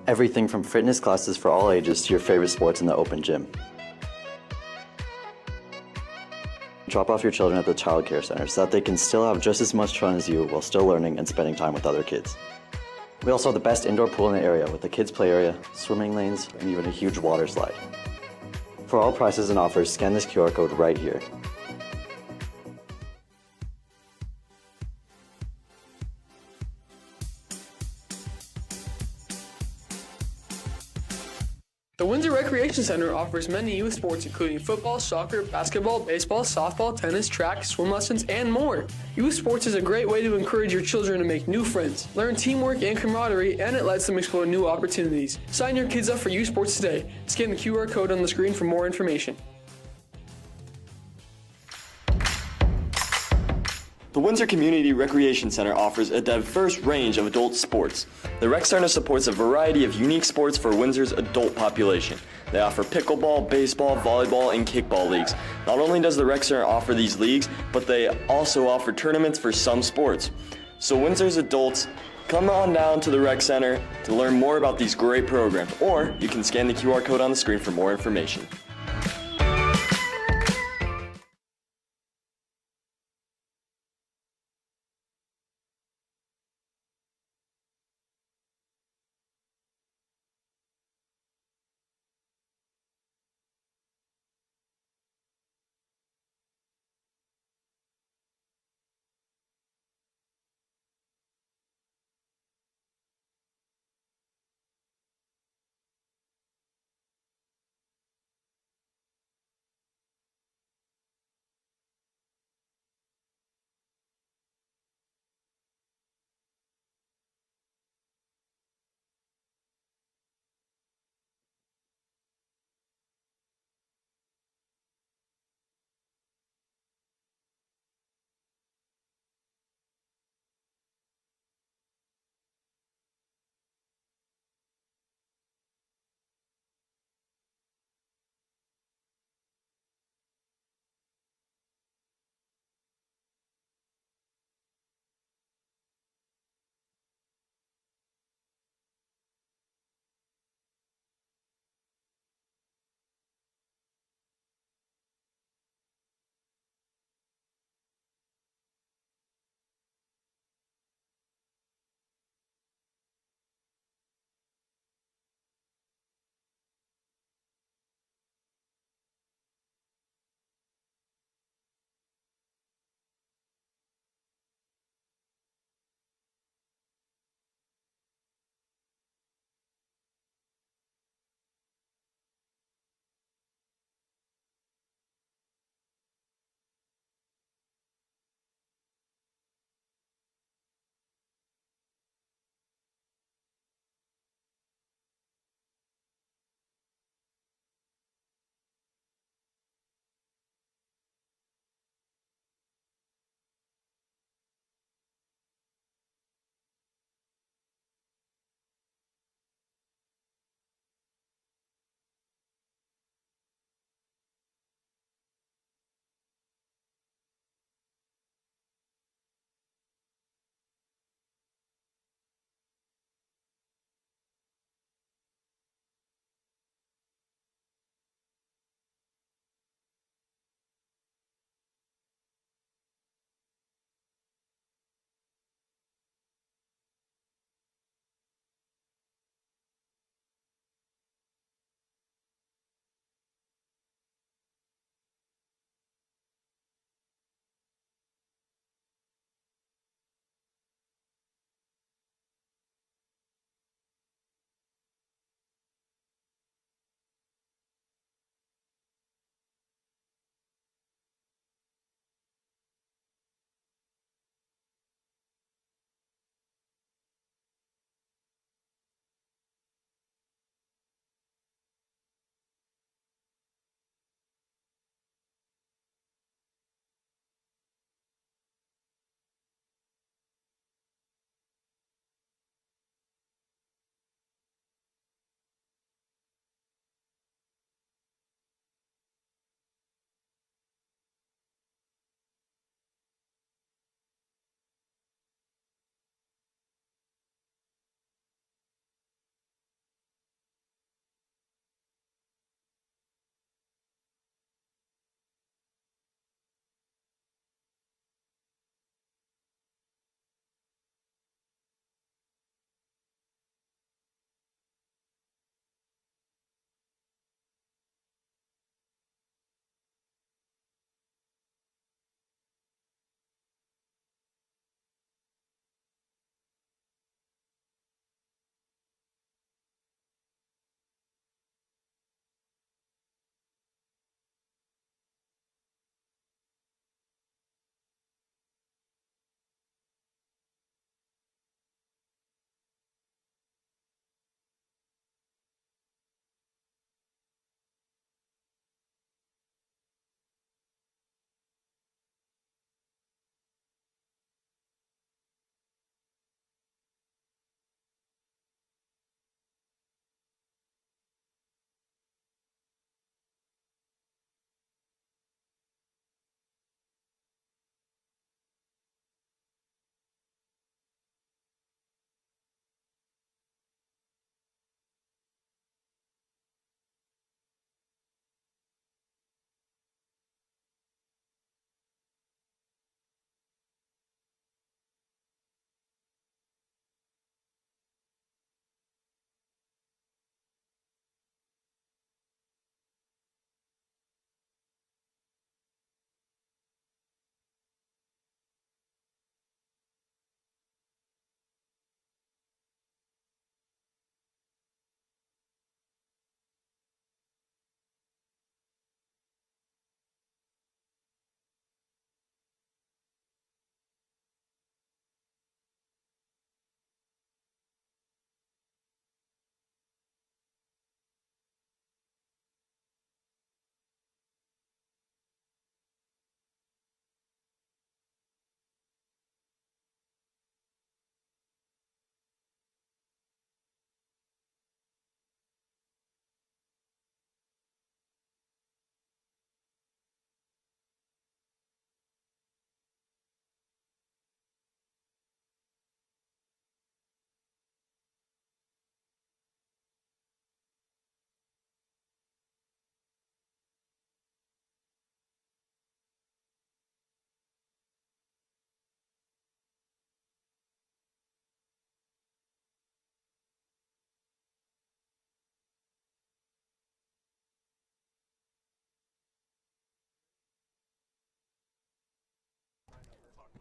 Everything from fitness classes for all ages to your favorite sports in the open gym. Drop off your children at the child care center so that they can still have just as much fun as you while still learning and spending time with other kids. We also have the best indoor pool in the area with a kids play area, swimming lanes, and even a huge water slide. For all prices and offers, scan this QR code right here. The Windsor Recreation Center offers many youth sports including football, soccer, basketball, baseball, softball, tennis, track, swim lessons, and more. Youth sports is a great way to encourage your children to make new friends, learn teamwork and camaraderie, and it lets them explore new opportunities. Sign your kids up for youth sports today. Scan the QR code on the screen for more information. The Windsor Community Recreation Center offers a diverse range of adult sports. The Rec Center supports a variety of unique sports for Windsor's adult population. They offer pickleball, baseball, volleyball, and kickball leagues. Not only does the Rec Center offer these leagues, but they also offer tournaments for some sports. So Windsor's adults, come on down to the Rec Center to learn more about these great programs, or you can scan the QR code on the screen for more information.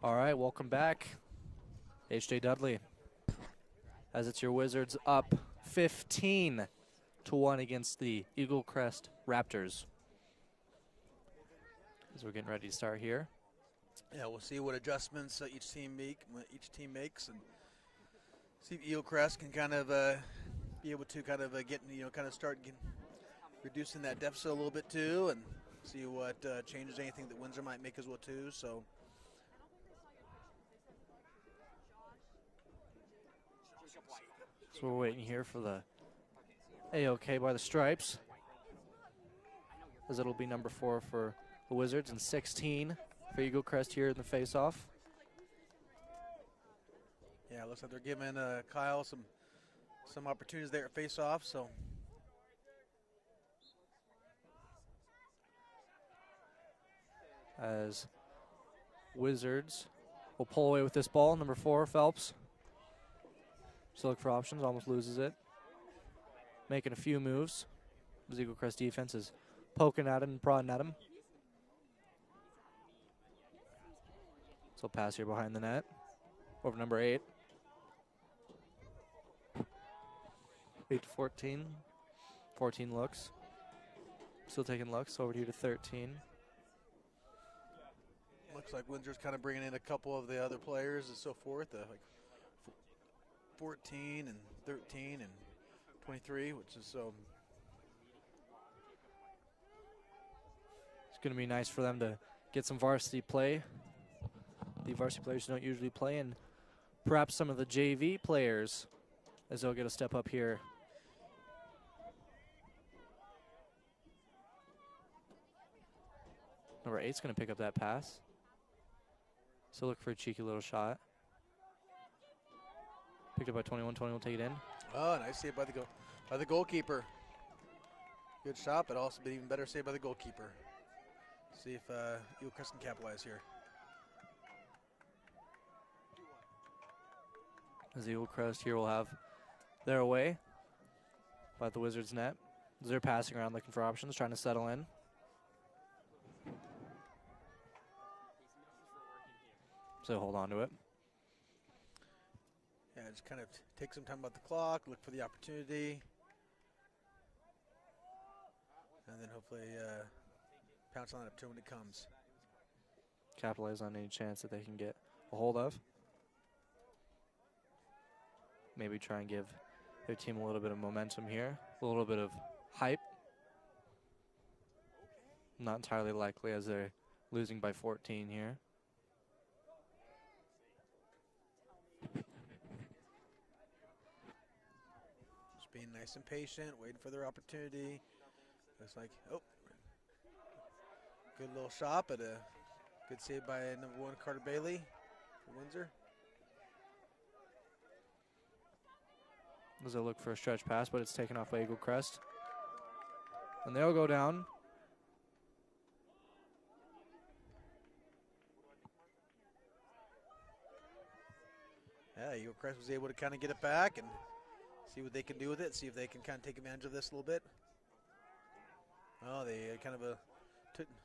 All right, welcome back, H.J. Dudley. As it's your Wizards up 15-1 against the Eaglecrest Raptors. As we're getting ready to start here. Yeah, we'll see what adjustments each team makes, and see if Eaglecrest can kind of be able to kind of start reducing that deficit a little bit too, and see what changes, anything that Windsor might make as well too. So. So we're waiting here for the A-OK by the Stripes, as it'll be number 4 for the Wizards and 16 for Eaglecrest here in the face-off. Yeah, it looks like they're giving Kyle some opportunities there at face-off. So as Wizards will pull away with this ball, number 4, Phelps. Still look for options, almost loses it. Making a few moves. The Eaglecrest defense is poking at him and prodding at him. So pass here behind the net. Over number 8. 8 to 14. 14 looks. Still taking looks. Over here to 13. looks like Windsor's kind of bringing in a couple of the other players and so forth. Like 14 and 13 and 23, which is it's going to be nice for them to get some varsity play. The varsity players don't usually play, and perhaps some of the JV players, as they'll get a step up here. Number 8's going to pick up that pass. So look for a cheeky little shot. Picked up by 21. 21 will take it in. Oh, nice save by the goalkeeper. Good shot, but also even better save by the goalkeeper. See if Eaglecrest can capitalize here. As Eaglecrest here will have their away by the Wizards net. As they're passing around looking for options, trying to settle in. So hold on to it. Yeah, just kind of take some time about the clock, look for the opportunity, and then hopefully pounce on it when it comes. Capitalize on any chance that they can get a hold of. Maybe try and give their team a little bit of momentum here, a little bit of hype. Not entirely likely as they're losing by 14 here. Just being nice and patient, waiting for their opportunity. Looks like, oh, good little shot, but a good save by number 1 Carter Bailey for Windsor. As they look for a stretch pass, but it's taken off by Eaglecrest. And they'll go down. Yeah, Eaglecrest was able to kind of get it back and see what they can do with it, see if they can kind of take advantage of this a little bit. Oh, they kind of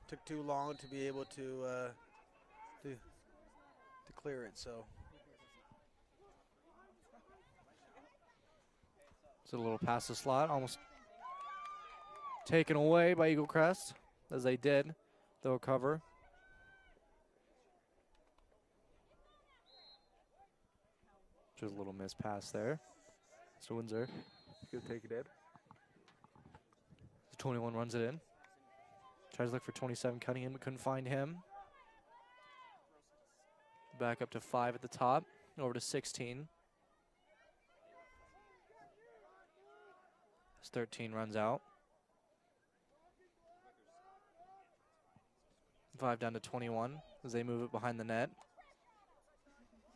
took too long to be able to clear it, so. It's a little past the slot, almost taken away by Eaglecrest, as they did. They'll cover. Just a little missed pass there. So Windsor could take it in. 21 runs it in. Tries to look for 27 cutting in, but couldn't find him. Back up to 5 at the top, over to 16. 13 runs out. 5 down to 21 as they move it behind the net.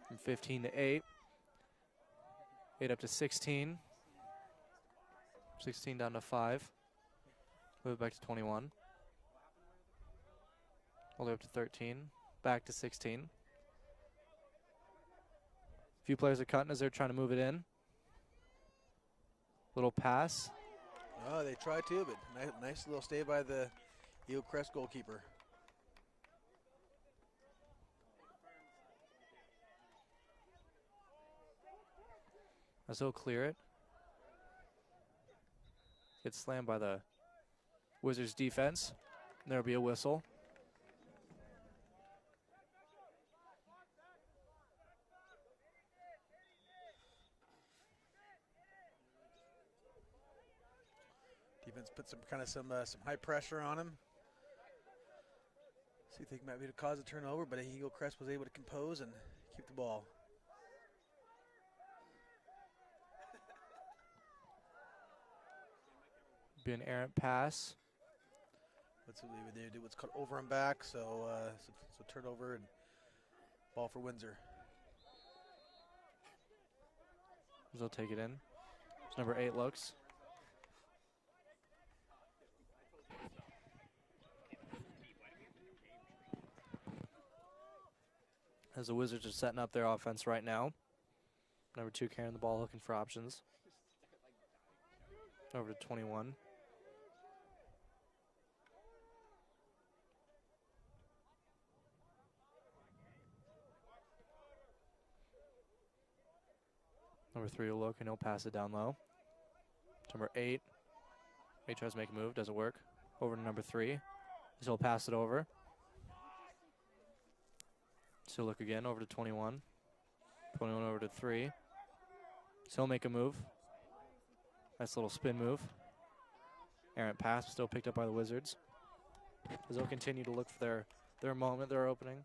From 15 to 8. 8 up to 16. 16 down to 5. Move it back to 21. All the way up to 13. Back to 16. A few players are cutting as they're trying to move it in. Little pass. Oh, they tried to, but nice little stay by the Eaglecrest goalkeeper. as he'll clear it. Gets slammed by the Wizards defense. There'll be a whistle. Defense put some high pressure on him. See if they might be able to cause a turnover, but Eaglecrest was able to compose and keep the ball. Be an errant pass. They do what's called over and back, so turnover and ball for Windsor. They'll take it in. Number 8 looks. As the Wizards are setting up their offense right now. Number 2 carrying the ball, looking for options. Over to 21. Number 3 will look and he'll pass it down low. Number 8. 8 tries to make a move, doesn't work. Over to number 3. He'll pass it over. So look again, over to 21. 21 over to 3. So he'll make a move. Nice little spin move. Errant pass, still picked up by the Wizards. As they'll continue to look for their moment, their opening.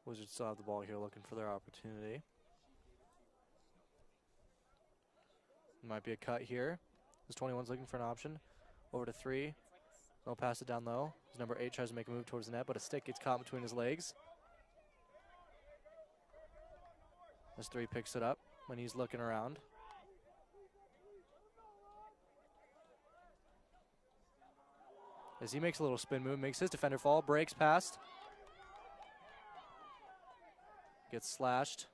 Wizards still have the ball here, looking for their opportunity. Might be a cut here. As 21's looking for an option. Over to 3. They'll pass it down low. As number 8 tries to make a move towards the net, but a stick gets caught between his legs. As 3 picks it up when he's looking around. As he makes a little spin move, makes his defender fall, breaks past. Gets slashed.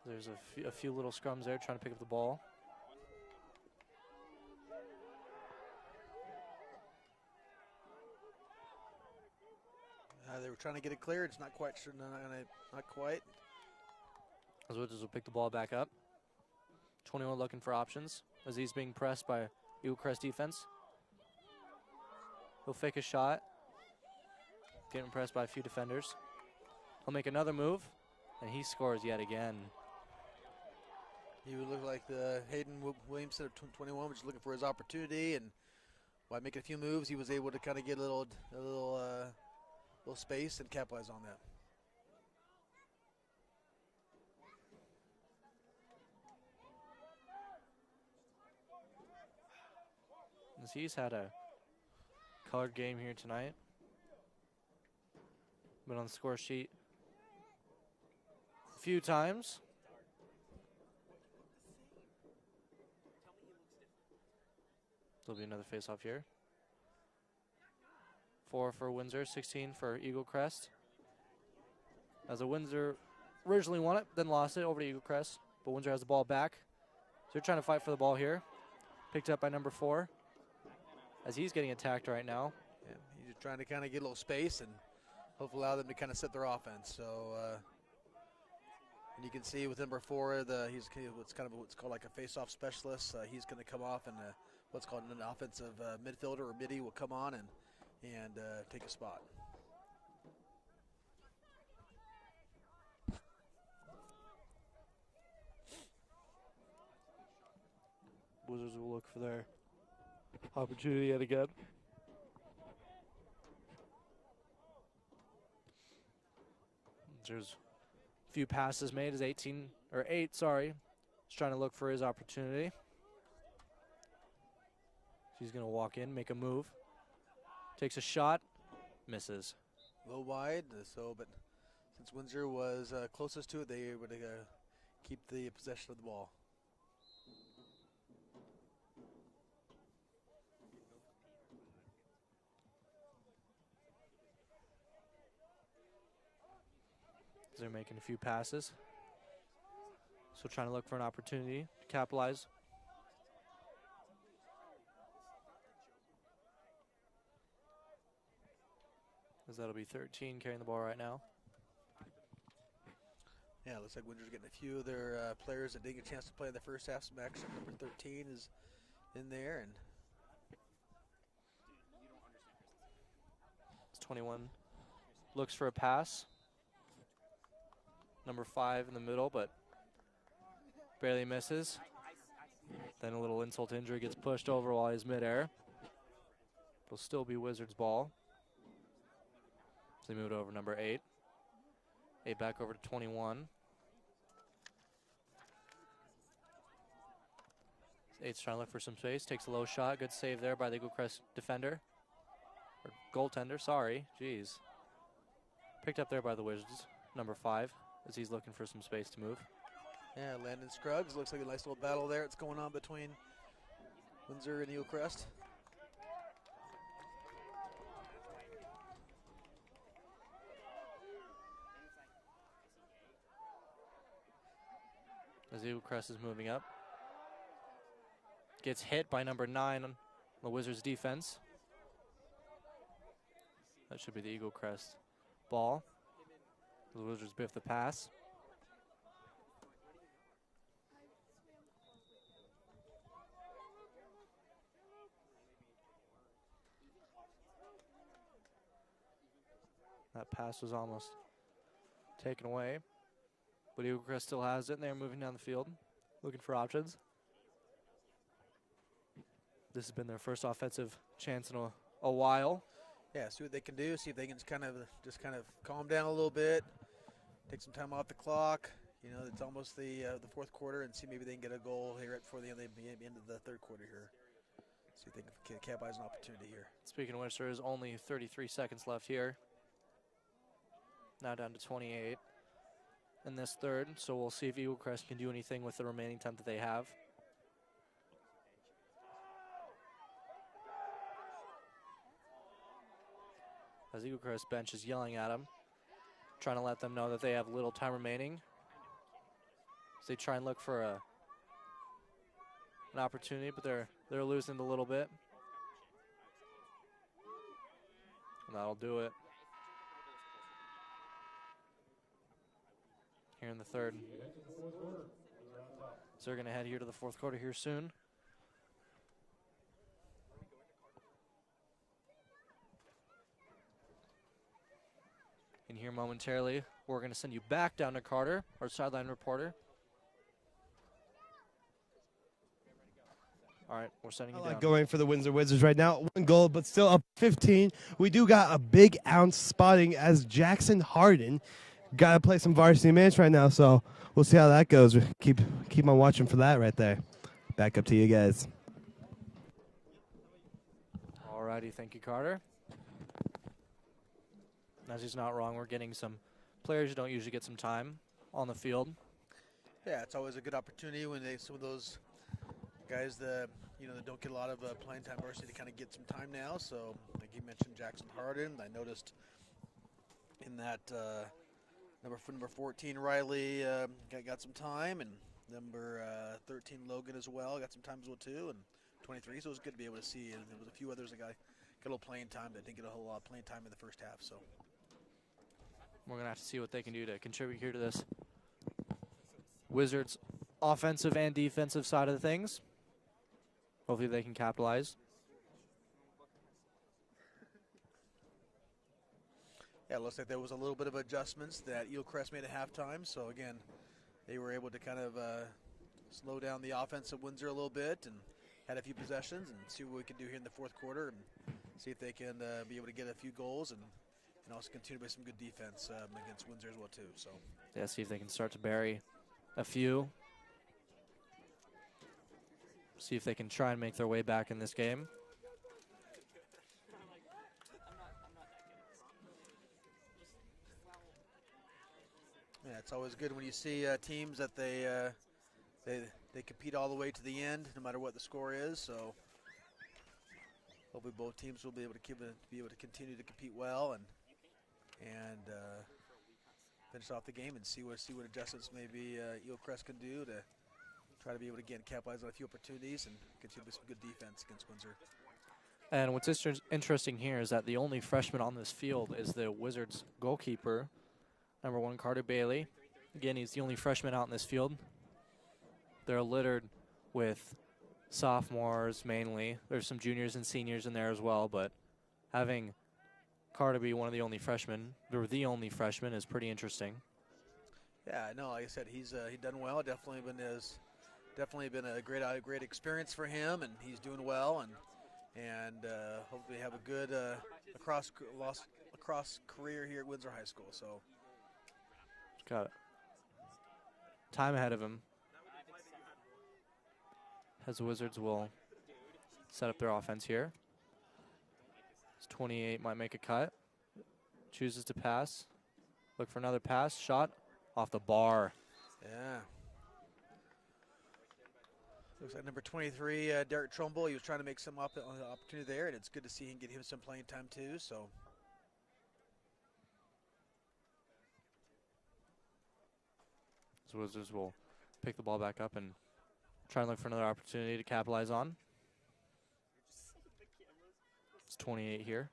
There's a few little scrums there trying to pick up the ball. They were trying to get it cleared. It's not quite sure. Not quite. As Wizards will pick the ball back up. 21 looking for options as he's being pressed by Eaglecrest defense. He'll fake a shot. Getting pressed by a few defenders. He'll make another move, and he scores yet again. He would look like the Hayden Williamson of 21 was looking for his opportunity, and by making a few moves, he was able to kind of get a little space and capitalize on that. As he's had a colored game here tonight. Been on the score sheet a few times. There'll be another face-off here. 4 for Windsor, 16 for Eaglecrest. As the Windsor originally won it, then lost it over to Eaglecrest. But Windsor has the ball back. So they're trying to fight for the ball here. Picked up by number 4. As he's getting attacked right now. Yeah, he's just trying to kind of get a little space and hopefully allow them to kind of set their offense. So, and you can see with number 4, he's what's called like a face-off specialist. He's going to come off, and what's called an offensive midfielder or midi will come on and take a spot. Wizards will look for their opportunity yet again. There's a few passes made as 8, sorry. He's trying to look for his opportunity. He's going to walk in, make a move. Takes a shot, misses. A little wide, but since Windsor was closest to it, they were able to keep the possession of the ball. They're making a few passes. So trying to look for an opportunity to capitalize. As that'll be 13 carrying the ball right now. Yeah, it looks like Windsor's getting a few of their players that didn't get a chance to play in the first half some action. Number 13 is in there, and it's 21. Looks for a pass. Number 5 in the middle, but barely misses. Then a little insult to injury, gets pushed over while he's midair. It'll still be Wizards' ball. So they move it over number 8. 8 back over to 21. 8's trying to look for some space, takes a low shot. Good save there by the Eaglecrest defender. Or goaltender, sorry. Jeez. Picked up there by the Wizards, number 5, as he's looking for some space to move. yeah, Landon Scruggs. Looks like a nice little battle there. It's going on between Windsor and Eaglecrest. As Eaglecrest is moving up. Gets hit by number 9 on the Wizards defense. That should be the Eaglecrest ball. The Wizards biff the pass. That pass was almost taken away. But Eaglecrest still has it, and they're moving down the field, looking for options. This has been their first offensive chance in a while. Yeah, see what they can do. See if they can just kind of calm down a little bit, take some time off the clock. You know, it's almost the fourth quarter, and see maybe they can get a goal here right before the end of the third quarter here. See if they can capitalize an opportunity here. Speaking of which, there is only 33 seconds left here. Now down to 28 in this third, so we'll see if Eaglecrest can do anything with the remaining time that they have. As Eaglecrest bench is yelling at them, trying to let them know that they have little time remaining. So they try and look for an opportunity, but they're losing it a little bit. And that'll do it. Here in the third. So they're going to head here to the fourth quarter here soon. And here momentarily, we're going to send you back down to Carter, our sideline reporter. All right, we're sending you down. Going for the Windsor Wizards right now. 1 goal, but still up 15. We do got a big ounce spotting as Jackson Harden got to play some varsity minutes right now, so we'll see how that goes. Keep on watching for that right there. Back up to you guys. All righty, thank you, Carter. As he's not wrong, we're getting some players who don't usually get some time on the field. Yeah, it's always a good opportunity when some of those guys that don't get a lot of playing time varsity to kind of get some time now. So, like you mentioned, Jackson Harden. I noticed in that number 14 Riley got some time, and number 13 Logan as well got some time as well too, and 23. So it was good to be able to see. And there was a few others that got a little playing time that didn't get a whole lot of playing time in the first half. So we're going to have to see what they can do to contribute here to this Wizards offensive and defensive side of things. Hopefully they can capitalize. Yeah, it looks like there was a little bit of adjustments that Eaglecrest made at halftime. So again, they were able to kind of slow down the offense at Windsor a little bit and had a few possessions, and see what we can do here in the fourth quarter and see if they can be able to get a few goals and also continue with some good defense against Windsor as well too. So yeah, see if they can start to bury a few. See if they can try and make their way back in this game. Yeah, it's always good when you see teams that they compete all the way to the end, no matter what the score is. So hopefully both teams will be able to continue to compete well and finish off the game and see what adjustments maybe Eaglecrest can do to try to be able to again capitalize on a few opportunities and continue some good defense against Windsor. And what's interesting here is that the only freshman on this field is the Wizards goalkeeper, number 1 Carter Bailey. Again, he's the only freshman out in this field. They're littered with sophomores mainly. There's some juniors and seniors in there as well, but having Carter be one of the only freshmen, or the only freshman, is pretty interesting. Yeah, no, like I said, he's done well. Definitely been a great experience for him, and he's doing well, and hopefully have a good lacrosse career here at Windsor High School. So got time ahead of him as the Wizards will set up their offense here. 28 might make a cut. Chooses to pass. Look for another pass. Shot off the bar. yeah. Looks like number 23, Derek Trumbull. He was trying to make some opportunity there, and it's good to see him get him some playing time too. So the Wizards will pick the ball back up and try and look for another opportunity to capitalize on. It's 28 here.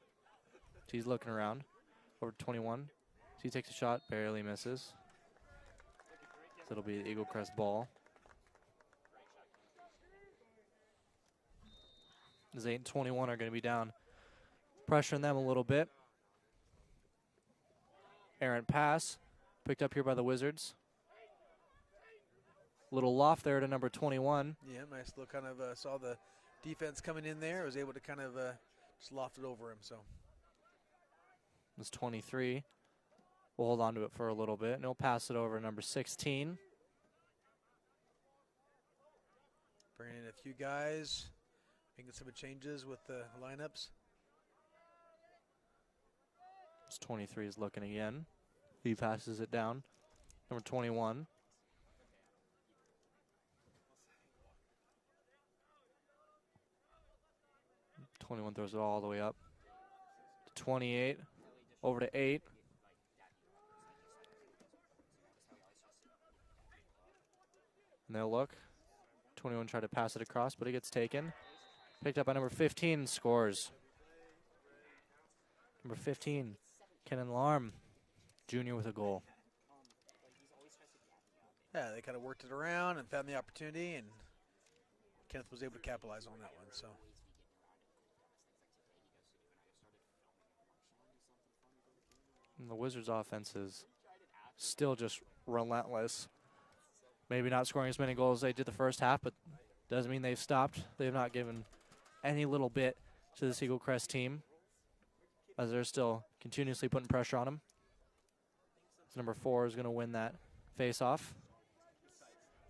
He's looking around. Over to 21. He takes a shot, barely misses. So it'll be the Eaglecrest ball. As 8 and 21 are going to be down, pressuring them a little bit. Errant pass, picked up here by the Wizards. Little loft there to number 21. yeah, nice little kind of saw the defense coming in there. Was able to kind of just loft it over him. So It's 23. We'll hold on to it for a little bit, and he'll pass it over to number 16. bringing in a few guys, making some changes with the lineups. It's 23 is looking again. He passes it down. Number 21. '21 throws it all the way up to 28. Over to 8. And they'll look. 21 tried to pass it across, but it gets taken. Picked up by number 15, scores. Number 15, Kenan Larm, junior with a goal. Yeah, they kind of worked it around and found the opportunity, and Kenneth was able to capitalize on that one. So And the Wizards' offense is still just relentless. Maybe not scoring as many goals as they did the first half, but doesn't mean they've stopped. They've not given any little bit to this Eaglecrest team, as they're still continuously putting pressure on them. So number 4 is going to win that face-off.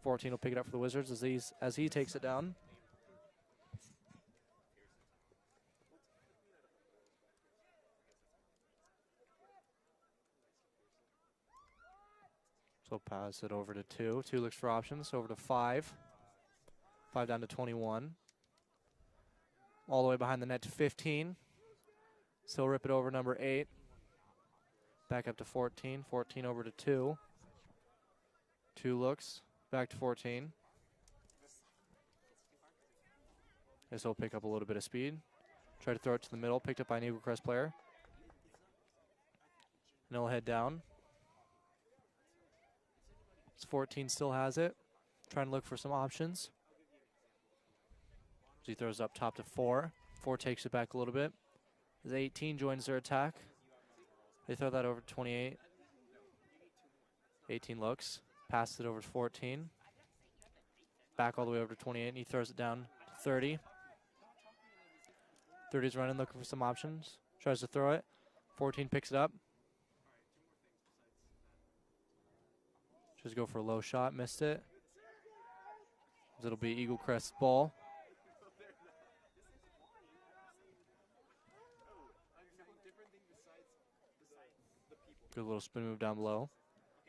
14 will pick it up for the Wizards as he takes it down. So pass it over to 2. 2 looks for options. Over to 5. 5 down to 21. All the way behind the net to 15. So rip it over number 8. Back up to 14. 14 over to 2. 2 looks. Back to 14. This will pick up a little bit of speed. Try to throw it to the middle. Picked up by an Eaglecrest player. And he'll head down. 14 still has it. Trying to look for some options. He throws up top to 4. 4 takes it back a little bit. As 18 joins their attack. They throw that over to 28. 18 looks. Passes it over to 14. Back all the way over to 28, and he throws it down to 30. 30's running, looking for some options. Tries to throw it. 14 picks it up. Just go for a low shot, missed it. It'll be Eaglecrest's ball. Good little spin move down below.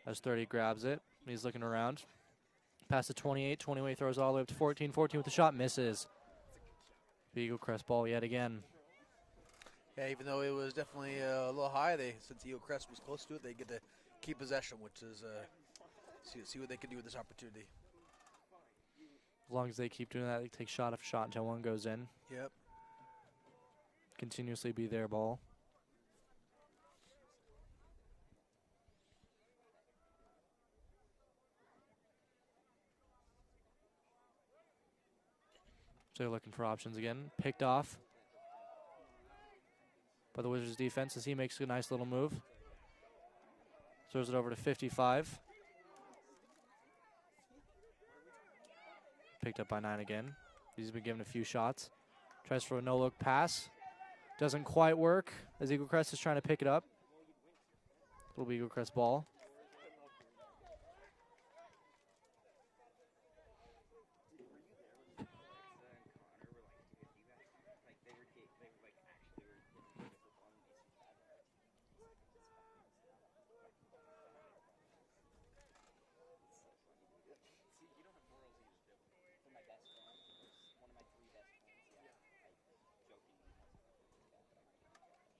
As 30 grabs it, and he's looking around. Pass to 28. 28 throws all the way up to 14. 14 with the shot, misses. The Eaglecrest ball yet again. yeah, even though it was definitely a little high, since Eaglecrest was close to it, they get to keep possession, which is see what they can do with this opportunity. As long as they keep doing that, they take shot after shot until one goes in. Yep. Continuously be their ball. So they're looking for options again. Picked off by the Wizards defense as he makes a nice little move. Throws it over to 55. Picked up by 9 again. He's been given a few shots. Tries for a no-look pass. Doesn't quite work as Eaglecrest is trying to pick it up. It'll be Eaglecrest ball.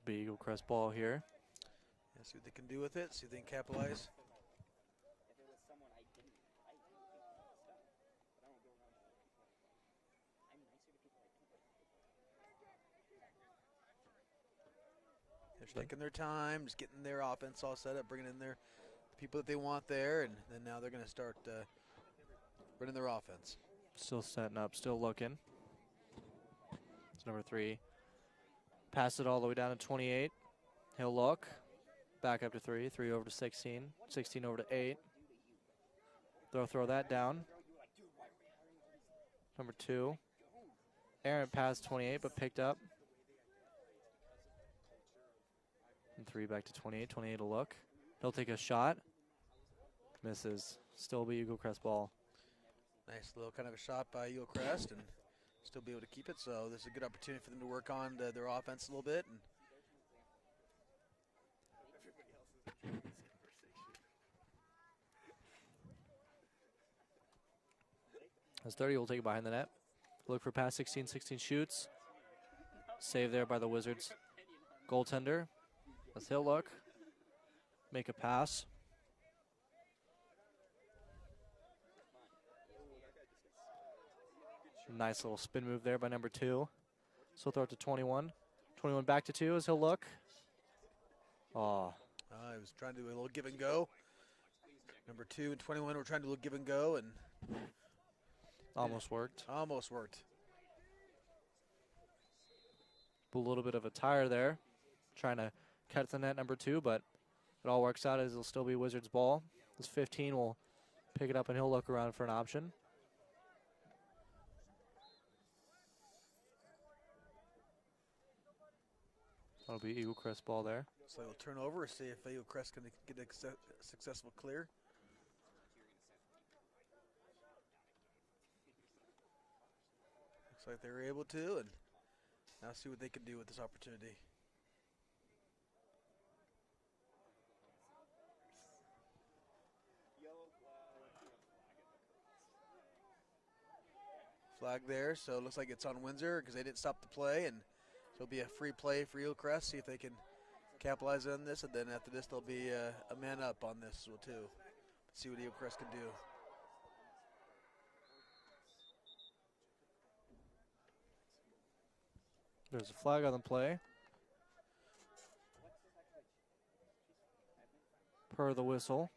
Be Eaglecrest ball here. Yeah, see what they can do with it. See if they can capitalize. They're taking their time, just getting their offense all set up, bringing in their people that they want there, and then now they're going to start running their offense. Still setting up, still looking. It's number 3. Pass it all the way down to 28. He'll look. Back up to 3. 3 over to 16. 16 over to 8. They'll throw that down. Number 2. Aaron passed 28, but picked up. And 3 back to 28. 28 will look. He'll take a shot. Misses. Still be Eaglecrest ball. Nice little kind of a shot by Eaglecrest and still be able to keep it. So this is a good opportunity for them to work on their offense a little bit. And as 30 will take it behind the net. Look for pass 16. 16 shoots. Save there by the Wizards goaltender. As he'll look. Make a pass. Nice little spin move there by number 2. So throw it to 21. 21 back to 2 as he'll look. Oh. He was trying to do a little give and go. Number 2 and 21 were trying to do a little give and go, and almost worked. Almost worked. A little bit of a tire there. Trying to cut the net, number 2, but it all works out as it'll still be Wizards ball. This 15 will pick it up and he'll look around for an option. That'll be Eaglecrest ball there. So he'll turn over, see if Eaglecrest can get a successful clear. Looks like they were able to, and now see what they can do with this opportunity. Flag there, so it looks like it's on Windsor because they didn't stop the play, and so it'll be a free play for Eaglecrest. See if they can capitalize on this, and then after this, there'll be a man up on this as well too. See what Eaglecrest can do. There's a flag on the play. Per the whistle.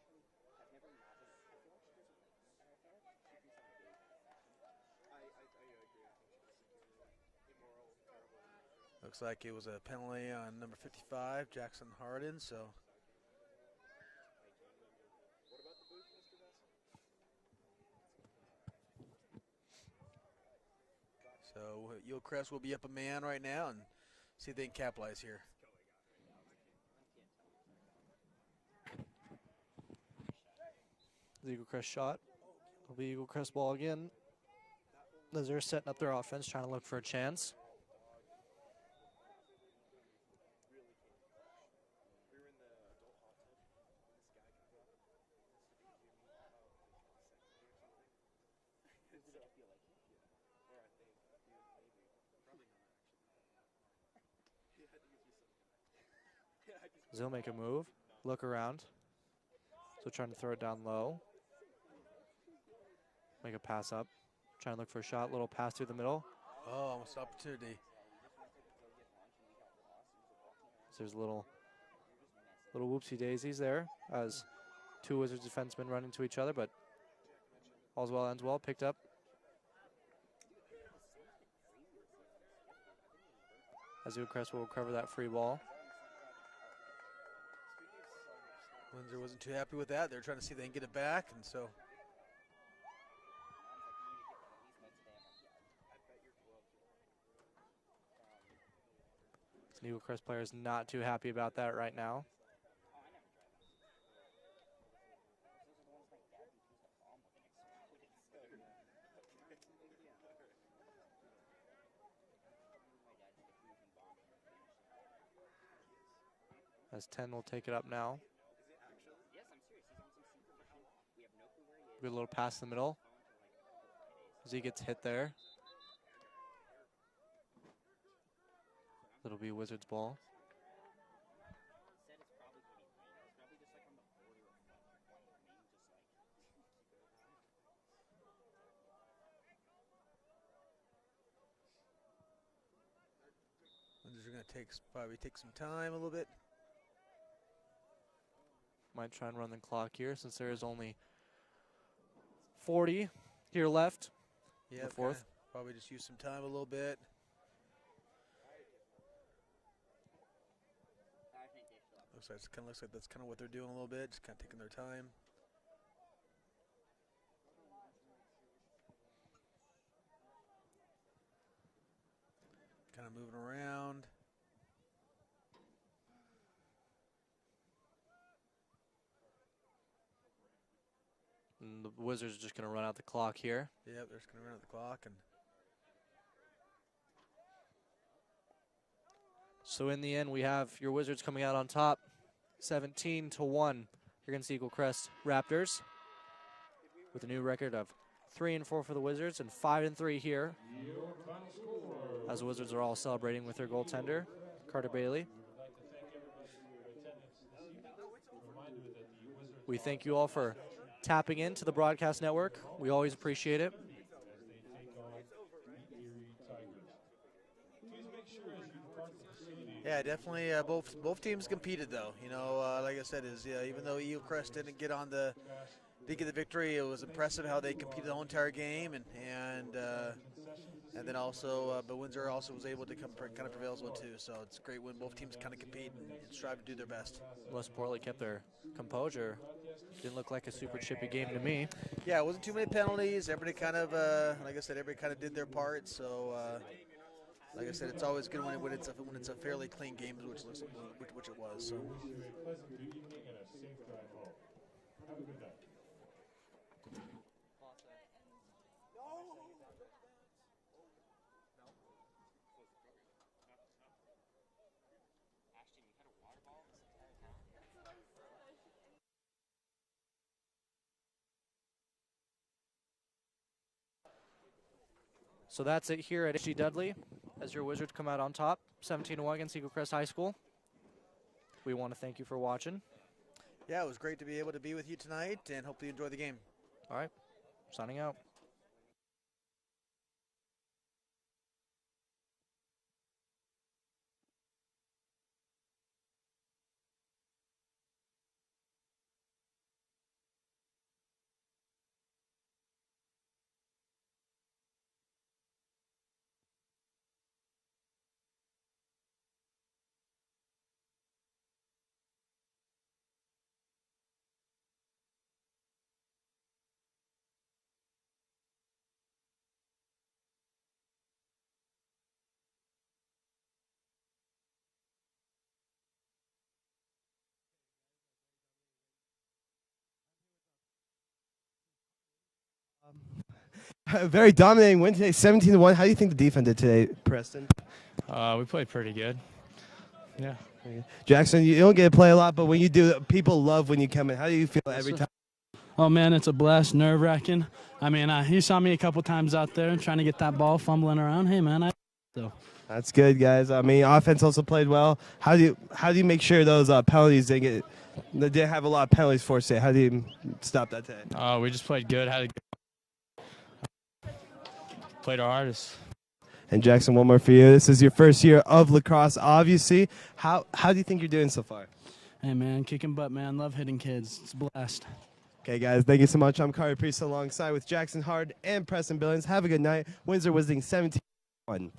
Looks like it was a penalty on number 55, Jackson Harden, so. So Eaglecrest will be up a man right now and see if they can capitalize here. The Eaglecrest shot. It'll be Eaglecrest ball again. As they're setting up their offense, trying to look for a chance. They'll make a move, look around. So trying to throw it down low. Make a pass up. Trying to look for a shot. Little pass through the middle. Oh, almost opportunity. So there's little whoopsie daisies there as two Wizards defensemen run into each other, but all's well ends well. Picked up. As Eaglecrest will recover that free ball. Windsor wasn't too happy with that. They're trying to see if they can get it back, and so. The Eaglecrest player is not too happy about that right now. As 10 will take it up now. Good little pass in the middle. As he gets hit there. It'll be Wizards ball. Wizards are going to probably take some time a little bit. Might try and run the clock here since there is only 40 here left. Yeah, the fourth. Probably just use some time a little bit. Looks like that's kind of what they're doing a little bit, just kind of taking their time. Kind of moving around. And the Wizards are just going to run out the clock here. Yep, they're just going to run out the clock. And so in the end, we have your Wizards coming out on top, 17-1 against Eaglecrest Raptors, with a new record of 3-4 for the Wizards and 5-3 here, as the Wizards are all celebrating with their goaltender, Carter Bailey. We thank you all for tapping into the broadcast network. We always appreciate it. yeah, definitely both teams competed though. You know, like I said, even though Eaglecrest didn't get the victory, it was impressive how they competed the whole entire game, and then also, but Windsor also was able to kind of prevail as well too. So it's great when both teams kind of compete and strive to do their best. Most importantly, kept their composure. Didn't look like a super chippy game to me. Yeah, it wasn't too many penalties. Everybody kind of, like I said, everybody kind of did their part. So, like I said, it's always good when it's a fairly clean game, which it was. So. So that's it here at H.G. Dudley as your Wizards come out on top, 17-1 against Eaglecrest High School. We want to thank you for watching. Yeah, it was great to be able to be with you tonight, and hope you enjoy the game. All right, signing out. Very dominating win today, 17-1. How do you think the defense did today, Preston? We played pretty good. Yeah. Jackson, you don't get to play a lot, but when you do, people love when you come in. How do you feel every time? Oh, man, it's a blast, nerve-wracking. I mean, you saw me a couple times out there trying to get that ball, fumbling around. Hey, man, That's good, guys. I mean, offense also played well. How do you make sure those penalties didn't They did have a lot of penalties forced today. How do you stop that today? We just played good. Played our hardest. And Jackson, one more for you. This is your first year of lacrosse, obviously. How do you think you're doing so far? Hey, man, kicking butt, man. Love hitting kids. It's a blast. Okay, guys, thank you so much. I'm Kari Priest alongside with Jackson Hard and Preston Billings. Have a good night. Windsor Wizarding 17-1.